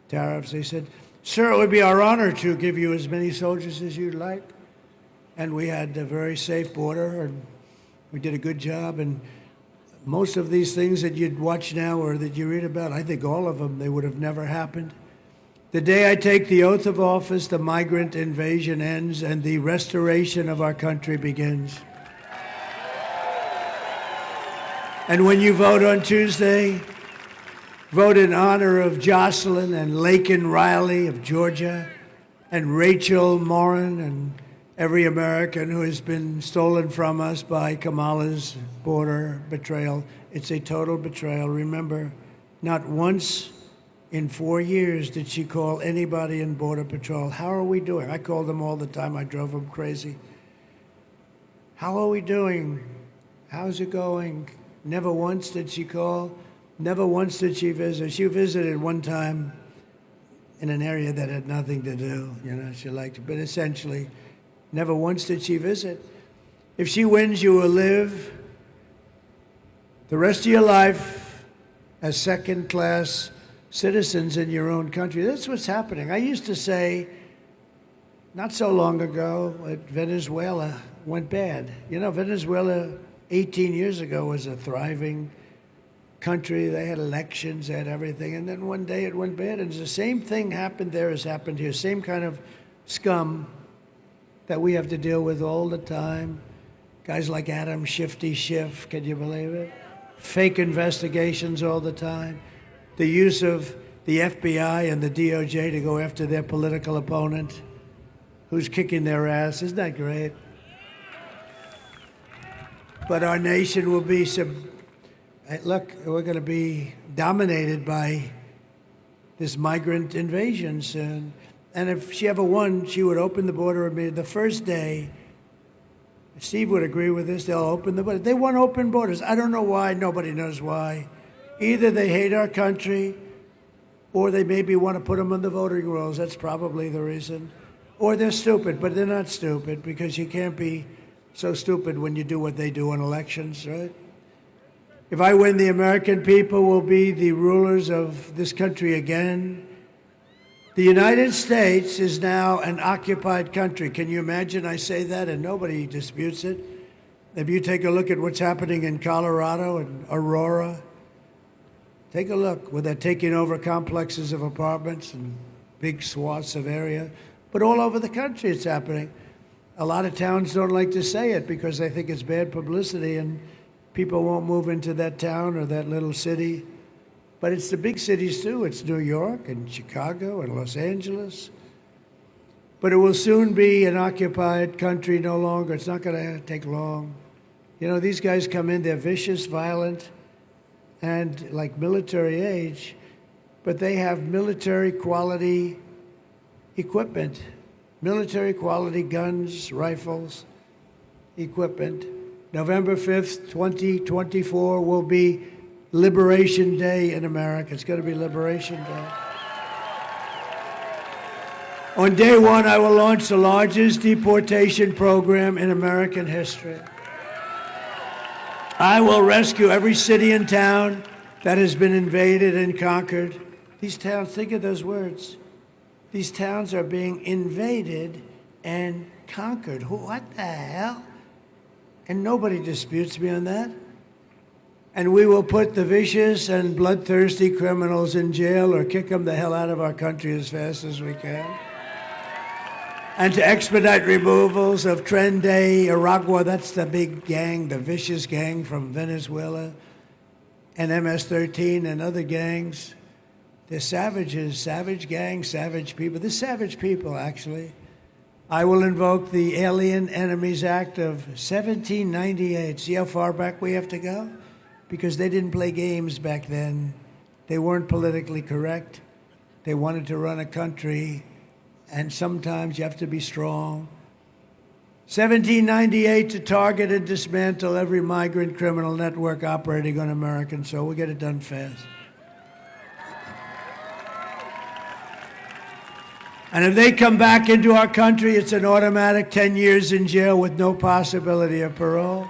tariffs, they said, sir, it would be our honor to give you as many soldiers as you'd like. And we had a very safe border, and we did a good job. And most of these things that you'd watch now or that you read about, I think all of them, they would have never happened. The day I take the oath of office, the migrant invasion ends and the restoration of our country begins. And when you vote on Tuesday, vote in honor of Jocelyn and Laken Riley of Georgia and Rachel Morin and every American who has been stolen from us by Kamala's border betrayal. It's a total betrayal. Remember, not once in 4 years did she call anybody in Border Patrol. How are we doing? I called them all the time. I drove them crazy. How are we doing? How's it going? Never once did she call. Never once did she visit. She visited one time in an area that had nothing to do. You know, she liked it. But essentially, never once did she visit. If she wins, you will live the rest of your life as second-class citizens in your own country. That's what's happening. I used to say, not so long ago, Venezuela went bad. You know, Venezuela 18 years ago was a thriving country. They had elections, they had everything. And then one day it went bad. And the same thing happened there as happened here. Same kind of scum that we have to deal with all the time. Guys like Adam Shifty Schiff, can you believe it? Fake investigations all the time. The use of the FBI and the DOJ to go after their political opponent who's kicking their ass. Isn't that great? but our nation will be look, we're going to be dominated by this migrant invasion soon. And if she ever won, she would open the border immediately. The first day, Steve would agree with this, they'll open the border. They want open borders. I don't know why. Nobody knows why. Either they hate our country, or they maybe want to put them on the voting rolls. That's probably the reason. Or they're stupid, but they're not stupid, because you can't be so stupid when you do what they do in elections, right? If I win, the American people will be the rulers of this country again. The United States is now an occupied country. Can you imagine I say that and nobody disputes it? If you take a look at what's happening in Colorado and Aurora, take a look where they're taking over complexes of apartments and big swaths of area. But all over the country it's happening. A lot of towns don't like to say it because they think it's bad publicity and people won't move into that town or that little city. But it's the big cities too. It's New York and Chicago and Los Angeles. But it will soon be an occupied country no longer. It's not going to take long. You know, these guys come in, they're vicious, violent, and like military age, but they have military quality equipment, military quality guns, rifles, equipment. November 5th, 2024 will be Liberation Day in America. It's going to be Liberation Day. On day one, I will launch the largest deportation program in American history. I will rescue every city and town that has been invaded and conquered. These towns, think of those words. These towns are being invaded and conquered. What the hell? And nobody disputes me on that. And we will put the vicious and bloodthirsty criminals in jail or kick them the hell out of our country as fast as we can. And to expedite removals of Tren de Aragua, that's the big gang, the vicious gang from Venezuela, and MS-13 and other gangs. They're savages, savage gangs, savage people. They're savage people, actually. I will invoke the Alien Enemies Act of 1798. See how far back we have to go? Because they didn't play games back then. They weren't politically correct. They wanted to run a country, and sometimes you have to be strong. 1798 to target and dismantle every migrant criminal network operating on American soil. We'll get it done fast. And if they come back into our country, it's an automatic 10 years in jail with no possibility of parole.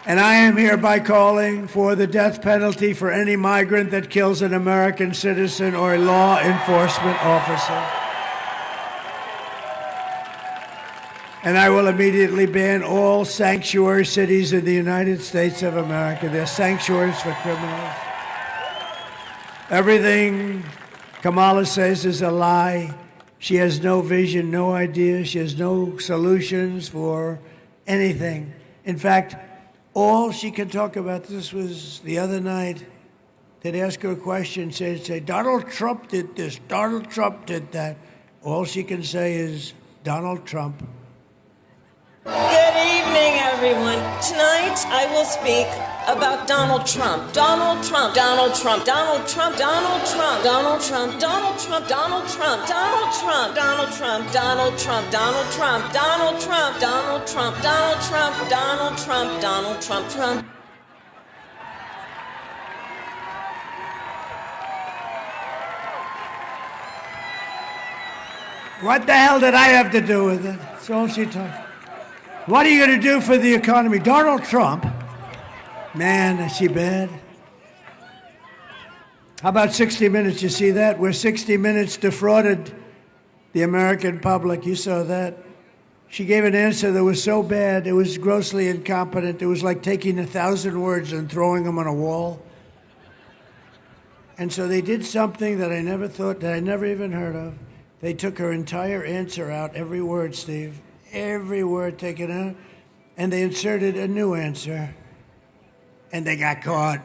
And I am hereby calling for the death penalty for any migrant that kills an American citizen or a law enforcement officer. And I will immediately ban all sanctuary cities in the United States of America. They're sanctuaries for criminals. Everything Kamala says is a lie. She has no vision, no idea. She has no solutions for anything. In fact, all she can talk about, this was the other night, they'd ask her a question, say, Donald Trump did this, Donald Trump did that. All she can say is, Donald Trump. Good evening, everyone. Tonight, I will speak about Donald Trump. Donald Trump, Donald Trump, Donald Trump, Donald Trump, Donald Trump, Donald Trump, Donald Trump, Donald Trump, Donald Trump, Donald Trump, Donald Trump, Donald Trump, Donald Trump, Donald Trump, Donald Trump, Donald Trump, Trump. What the hell did I have to do with it? That's all she talked. What are you going to do for the economy? Donald Trump? Man, is she bad? How about 60 Minutes? You see that? Where 60 Minutes defrauded the American public. You saw that. She gave an answer that was so bad, it was grossly incompetent. It was like taking 1,000 words and throwing them on a wall. And so they did something that I never thought, that I never even heard of. They took her entire answer out, every word, Steve. Every word taken out. And they inserted a new answer. And they got caught.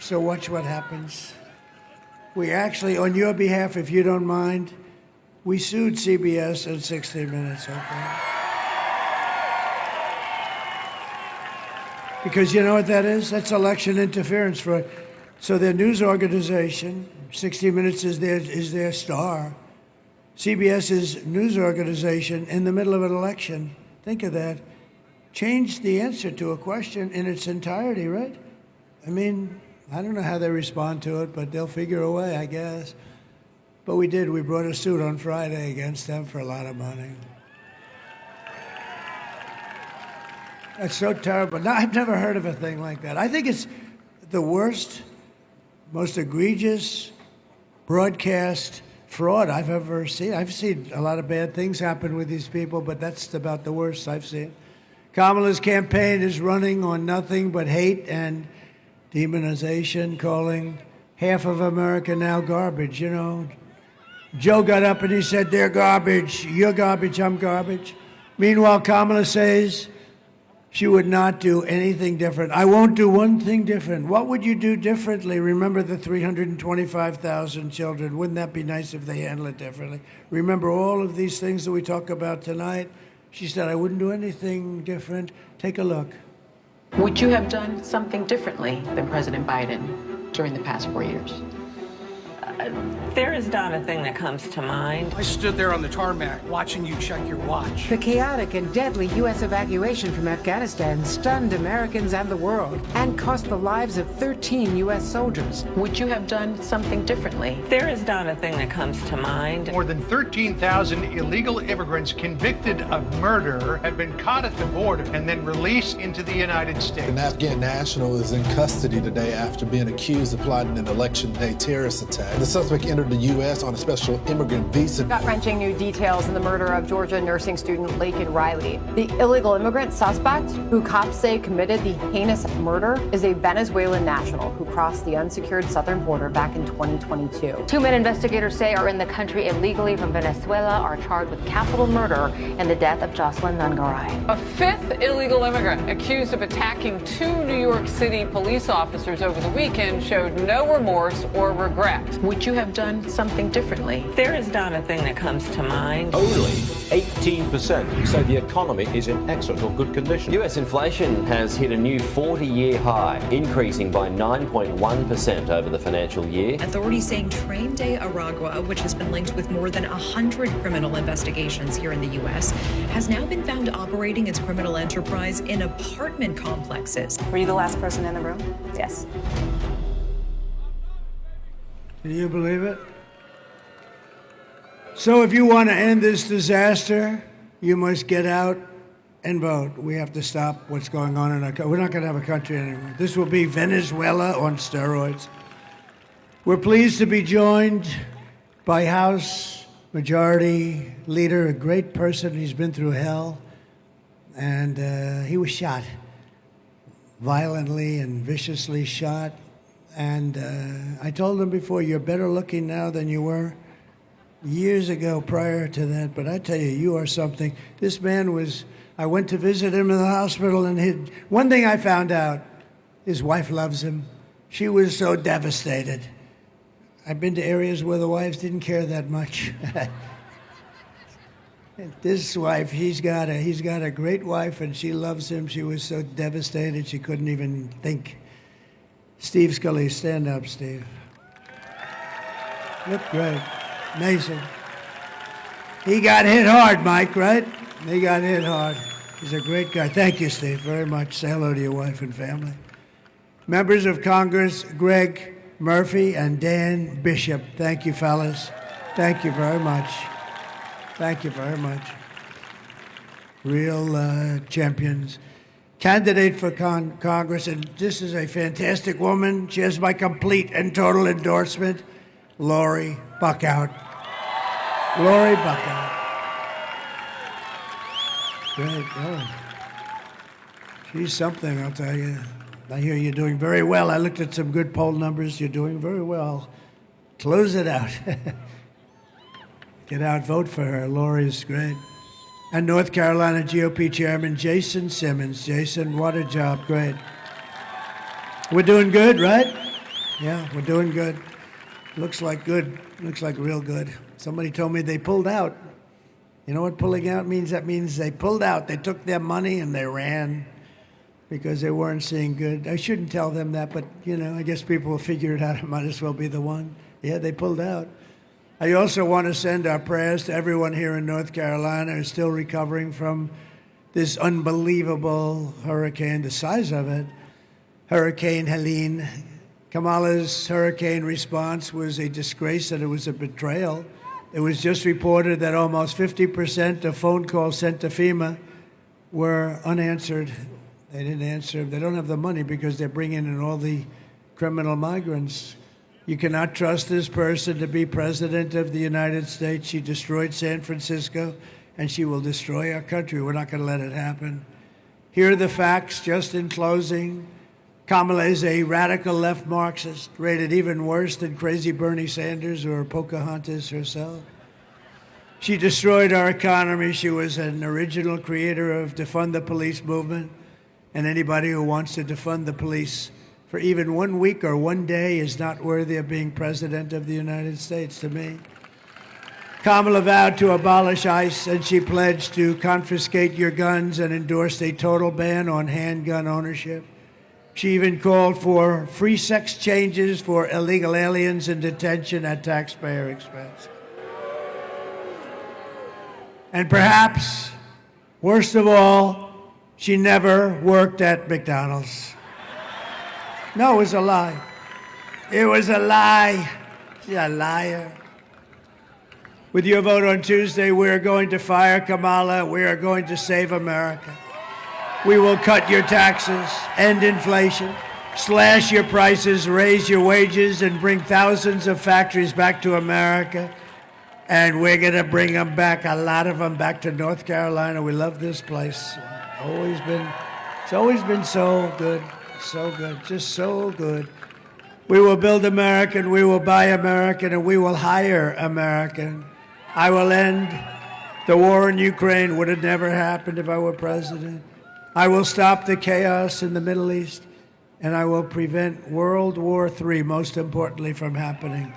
So watch what happens. We actually, on your behalf, if you don't mind, we sued CBS and 60 Minutes, okay? Because you know what that is? That's election interference fraud. So their news organization, 60 Minutes is their star. CBS's news organization in the middle of an election, think of that, changed the answer to a question in its entirety, right? I mean, I don't know how they respond to it, but they'll figure a way, I guess. But we did. We brought a suit on Friday against them for a lot of money. That's so terrible. No, I've never heard of a thing like that. I think it's the worst, most egregious broadcast fraud I've ever seen. I've seen a lot of bad things happen with these people, but that's about the worst I've seen. Kamala's campaign is running on nothing but hate and demonization, calling half of America now garbage. You know, Joe got up and he said, they're garbage, you're garbage, I'm garbage. Meanwhile, Kamala says she would not do anything different. I won't do one thing different. What would you do differently? Remember the 325,000 children. Wouldn't that be nice if they handled it differently? Remember all of these things that we talk about tonight? She said, I wouldn't do anything different. Take a look. Would you have done something differently than President Biden during the past 4 years? There is not a thing that comes to mind. I stood there on the tarmac watching you check your watch. The chaotic and deadly U.S. evacuation from Afghanistan stunned Americans and the world and cost the lives of 13 U.S. soldiers. Would you have done something differently? There is not a thing that comes to mind. More than 13,000 illegal immigrants convicted of murder have been caught at the border and then released into the United States. An Afghan national is in custody today after being accused of plotting an election day terrorist attack. The suspect entered the U.S. on a special immigrant visa. Gut-wrenching new details in the murder of Georgia nursing student Laken Riley. The illegal immigrant suspect, who cops say committed the heinous murder, is a Venezuelan national who crossed the unsecured southern border back in 2022. 2 men investigators say are in the country illegally from Venezuela are charged with capital murder in the death of Jocelyn Nungaray. A fifth illegal immigrant accused of attacking 2 New York City police officers over the weekend showed no remorse or regret. Would you have done something differently? There is not a thing that comes to mind. Only 18% say the economy is in excellent or good condition. US inflation has hit a new 40-year high, increasing by 9.1% over the financial year. Authorities saying Train de Aragua, which has been linked with more than 100 criminal investigations here in the U.S., has now been found operating its criminal enterprise in apartment complexes. Were you the last person in the room? Yes. Can you believe it? So if you want to end this disaster, you must get out and vote. We have to stop what's going on in our country. We're not going to have a country anymore. This will be Venezuela on steroids. We're pleased to be joined by House Majority Leader, a great person. He's been through hell, and he was shot, violently and viciously shot. And I told him before, you're better looking now than you were years ago prior to that. But I tell you, you are something. This man was, I went to visit him in the hospital, and one thing I found out, his wife loves him. She was so devastated. I've been to areas where the wives didn't care that much. This wife, he's got a great wife, and she loves him. She was so devastated she couldn't even think. Steve Scully, stand up, Steve. Look great. Amazing. He got hit hard, Mike, right? He got hit hard. He's a great guy. Thank you, Steve, very much. Say hello to your wife and family. Members of Congress, Greg Murphy and Dan Bishop. Thank you, fellas. Thank you very much. Thank you very much. Real champions. Candidate for Congress, and this is a fantastic woman. She has my complete and total endorsement, Lori Buckout. Lori Buckout. Great. Oh. She's something, I'll tell you. I hear you're doing very well. I looked at some good poll numbers. You're doing very well. Close it out. Get out, vote for her. Lori's great. And North Carolina GOP Chairman Jason Simmons. Jason, what a job. Great. We're doing good, right? Yeah, we're doing good. Looks like good. Looks like real good. Somebody told me they pulled out. You know what pulling out means? That means they pulled out. They took their money and they ran. because they weren't seeing good. I shouldn't tell them that, but, I guess people will figure it out. I might as well be the one. Yeah, they pulled out. I also want to send our prayers to everyone here in North Carolina who's still recovering from this unbelievable hurricane, the size of it, Hurricane Helene. Kamala's hurricane response was a disgrace and it was a betrayal. It was just reported that almost 50% of phone calls sent to FEMA were unanswered. They didn't answer. They don't have the money because they're bringing in all the criminal migrants. You cannot trust this person to be president of the United States. She destroyed San Francisco, and she will destroy our country. We're not going to let it happen. Here are the facts, just in closing. Kamala is a radical left Marxist, rated even worse than crazy Bernie Sanders or Pocahontas herself. She destroyed our economy. She was an original creator of defund the police movement, and anybody who wants to defund the police for even 1 week or 1 day is not worthy of being president of the United States to me. Kamala vowed to abolish ICE, and she pledged to confiscate your guns and endorsed a total ban on handgun ownership. She even called for free sex changes for illegal aliens in detention at taxpayer expense. And perhaps, worst of all, she never worked at McDonald's. No, it was a lie. It was a lie. She's a liar. With your vote on Tuesday, we are going to fire Kamala. We are going to save America. We will cut your taxes, end inflation, slash your prices, raise your wages, and bring thousands of factories back to America. And we're going to bring them back, a lot of them back to North Carolina. We love this place. It's always been so good. So good, just so good. We will build American, we will buy American, and we will hire American. I will end the war in Ukraine. Would have never happened if I were president. I will stop the chaos in the Middle East, and I will prevent World War III, most importantly, from happening.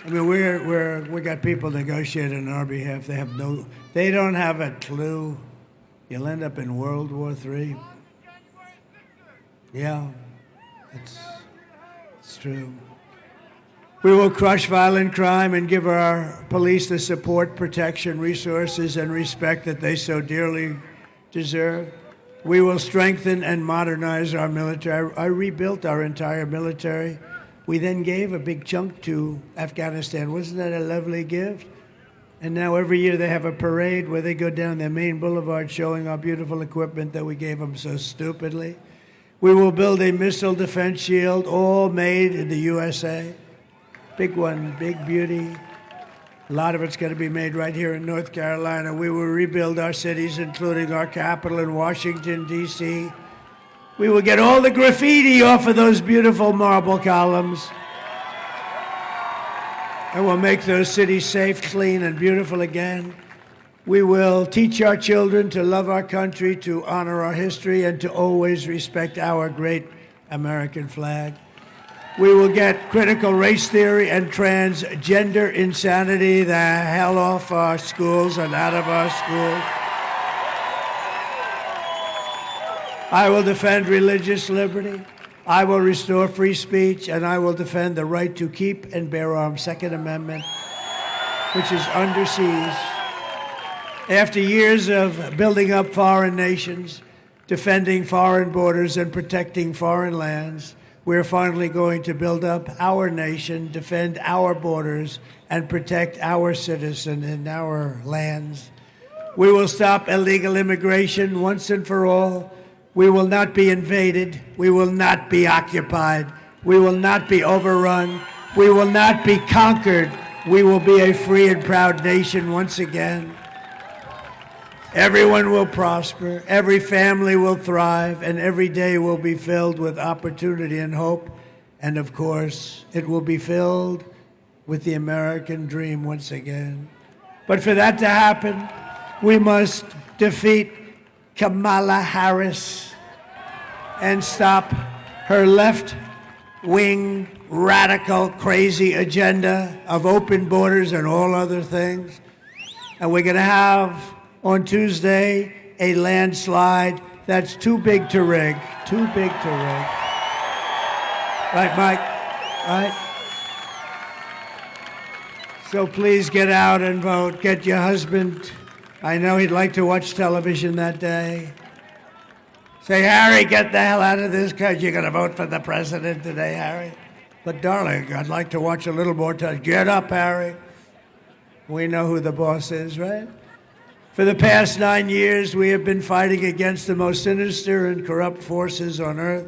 I mean, we got people negotiating on our behalf. They don't have a clue. You'll end up in World War III. Yeah, it's true. We will crush violent crime and give our police the support, protection, resources, and respect that they so dearly deserve. We will strengthen and modernize our military. I rebuilt our entire military. We then gave a big chunk to Afghanistan. Wasn't that a lovely gift? And now every year they have a parade where they go down their main boulevard showing our beautiful equipment that we gave them so stupidly. We will build a missile defense shield, all made in the USA. Big one, big beauty. A lot of it's going to be made right here in North Carolina. We will rebuild our cities, including our capital in Washington, D.C. We will get all the graffiti off of those beautiful marble columns. And we'll make those cities safe, clean, and beautiful again. We will teach our children to love our country, to honor our history, and to always respect our great American flag. We will get critical race theory and transgender insanity the hell off our schools and out of our schools. I will defend religious liberty. I will restore free speech, and I will defend the right to keep and bear arms, Second Amendment, which is under siege. After years of building up foreign nations, defending foreign borders, and protecting foreign lands, we're finally going to build up our nation, defend our borders, and protect our citizens and our lands. We will stop illegal immigration once and for all. We will not be invaded. We will not be occupied. We will not be overrun. We will not be conquered. We will be a free and proud nation once again. Everyone will prosper. Every family will thrive. And every day will be filled with opportunity and hope. And of course, it will be filled with the American dream once again. But for that to happen, we must defeat Kamala Harris and stop her left-wing, radical, crazy agenda of open borders and all other things. And we're going to have On Tuesday, a landslide that's too big to rig. Too big to rig. Right, Mike? Right? So please get out and vote. Get your husband. I know he'd like to watch television that day. Say, Harry, get the hell out of this because you're going to vote for the president today, Harry. But, darling, I'd like to watch a little more time. Get up, Harry. We know who the boss is, right? For the past 9 years, we have been fighting against the most sinister and corrupt forces on earth.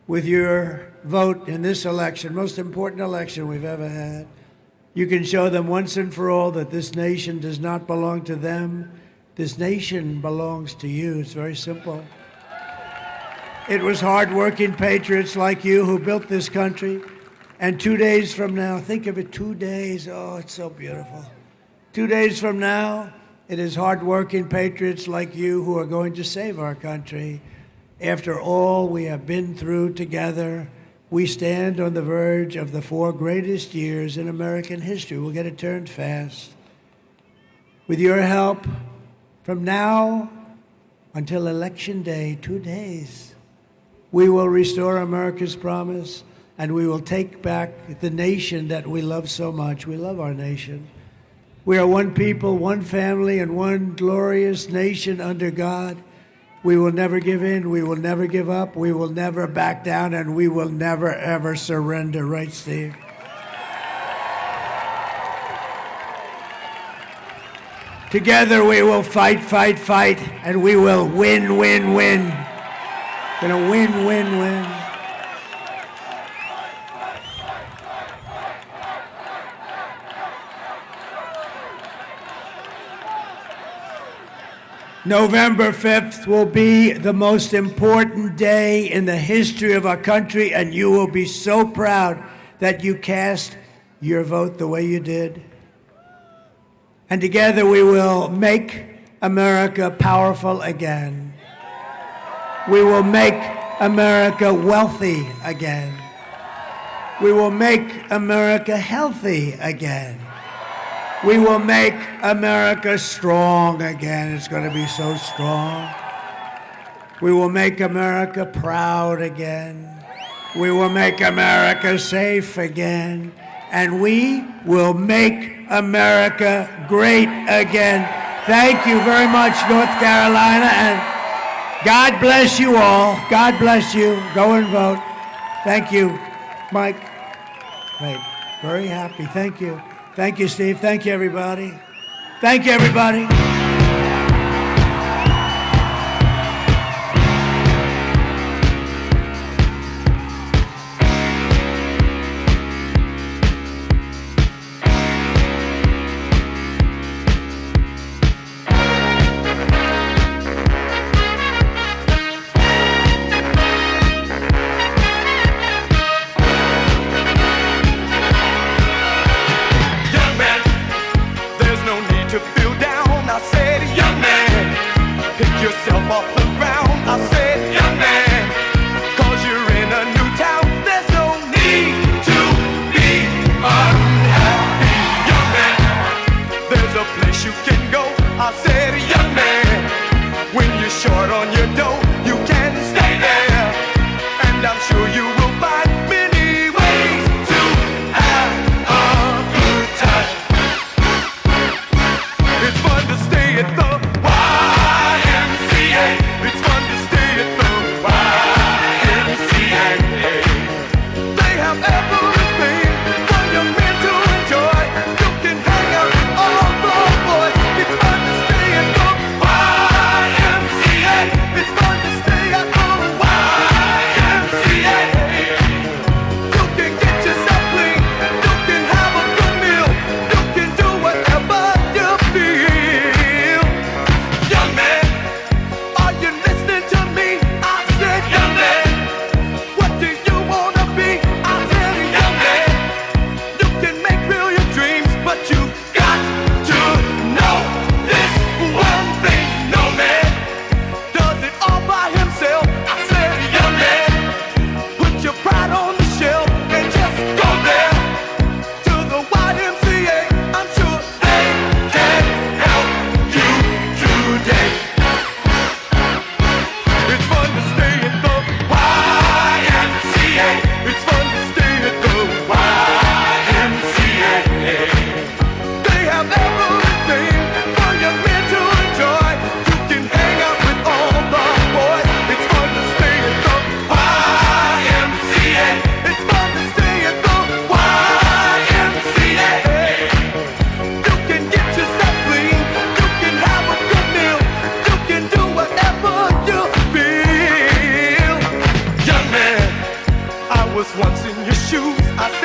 With your vote in this election, most important election we've ever had, you can show them once and for all that this nation does not belong to them. This nation belongs to you. It's very simple. It was hard-working patriots like you who built this country. And 2 days from now, think of it, 2 days. Oh, it's so beautiful. 2 days from now, it is hard-working patriots like you who are going to save our country. After all we have been through together, we stand on the verge of the 4 greatest years in American history. We'll get it turned fast. With your help, from now until Election Day, 2 days, we will restore America's promise, and we will take back the nation that we love so much. We love our nation. We are one people, one family, and one glorious nation under God. We will never give in. We will never give up. We will never back down, and we will never, ever surrender. Right, Steve? Together we will fight, fight, fight, and we will win, win, win. Gonna win, win, win. November 5th will be the most important day in the history of our country, and you will be so proud that you cast your vote the way you did. And together we will make America powerful again. We will make America wealthy again. We will make America healthy again. We will make America strong again. It's going to be so strong. We will make America proud again. We will make America safe again. And we will make America great again. Thank you very much, North Carolina, and God bless you all. God bless you. Go and vote. Thank you, Mike. Great. Very happy. Thank you. Thank you, Steve. Thank you, everybody. Thank you, everybody. Young man, there's no need to feel down. I once in your shoes, I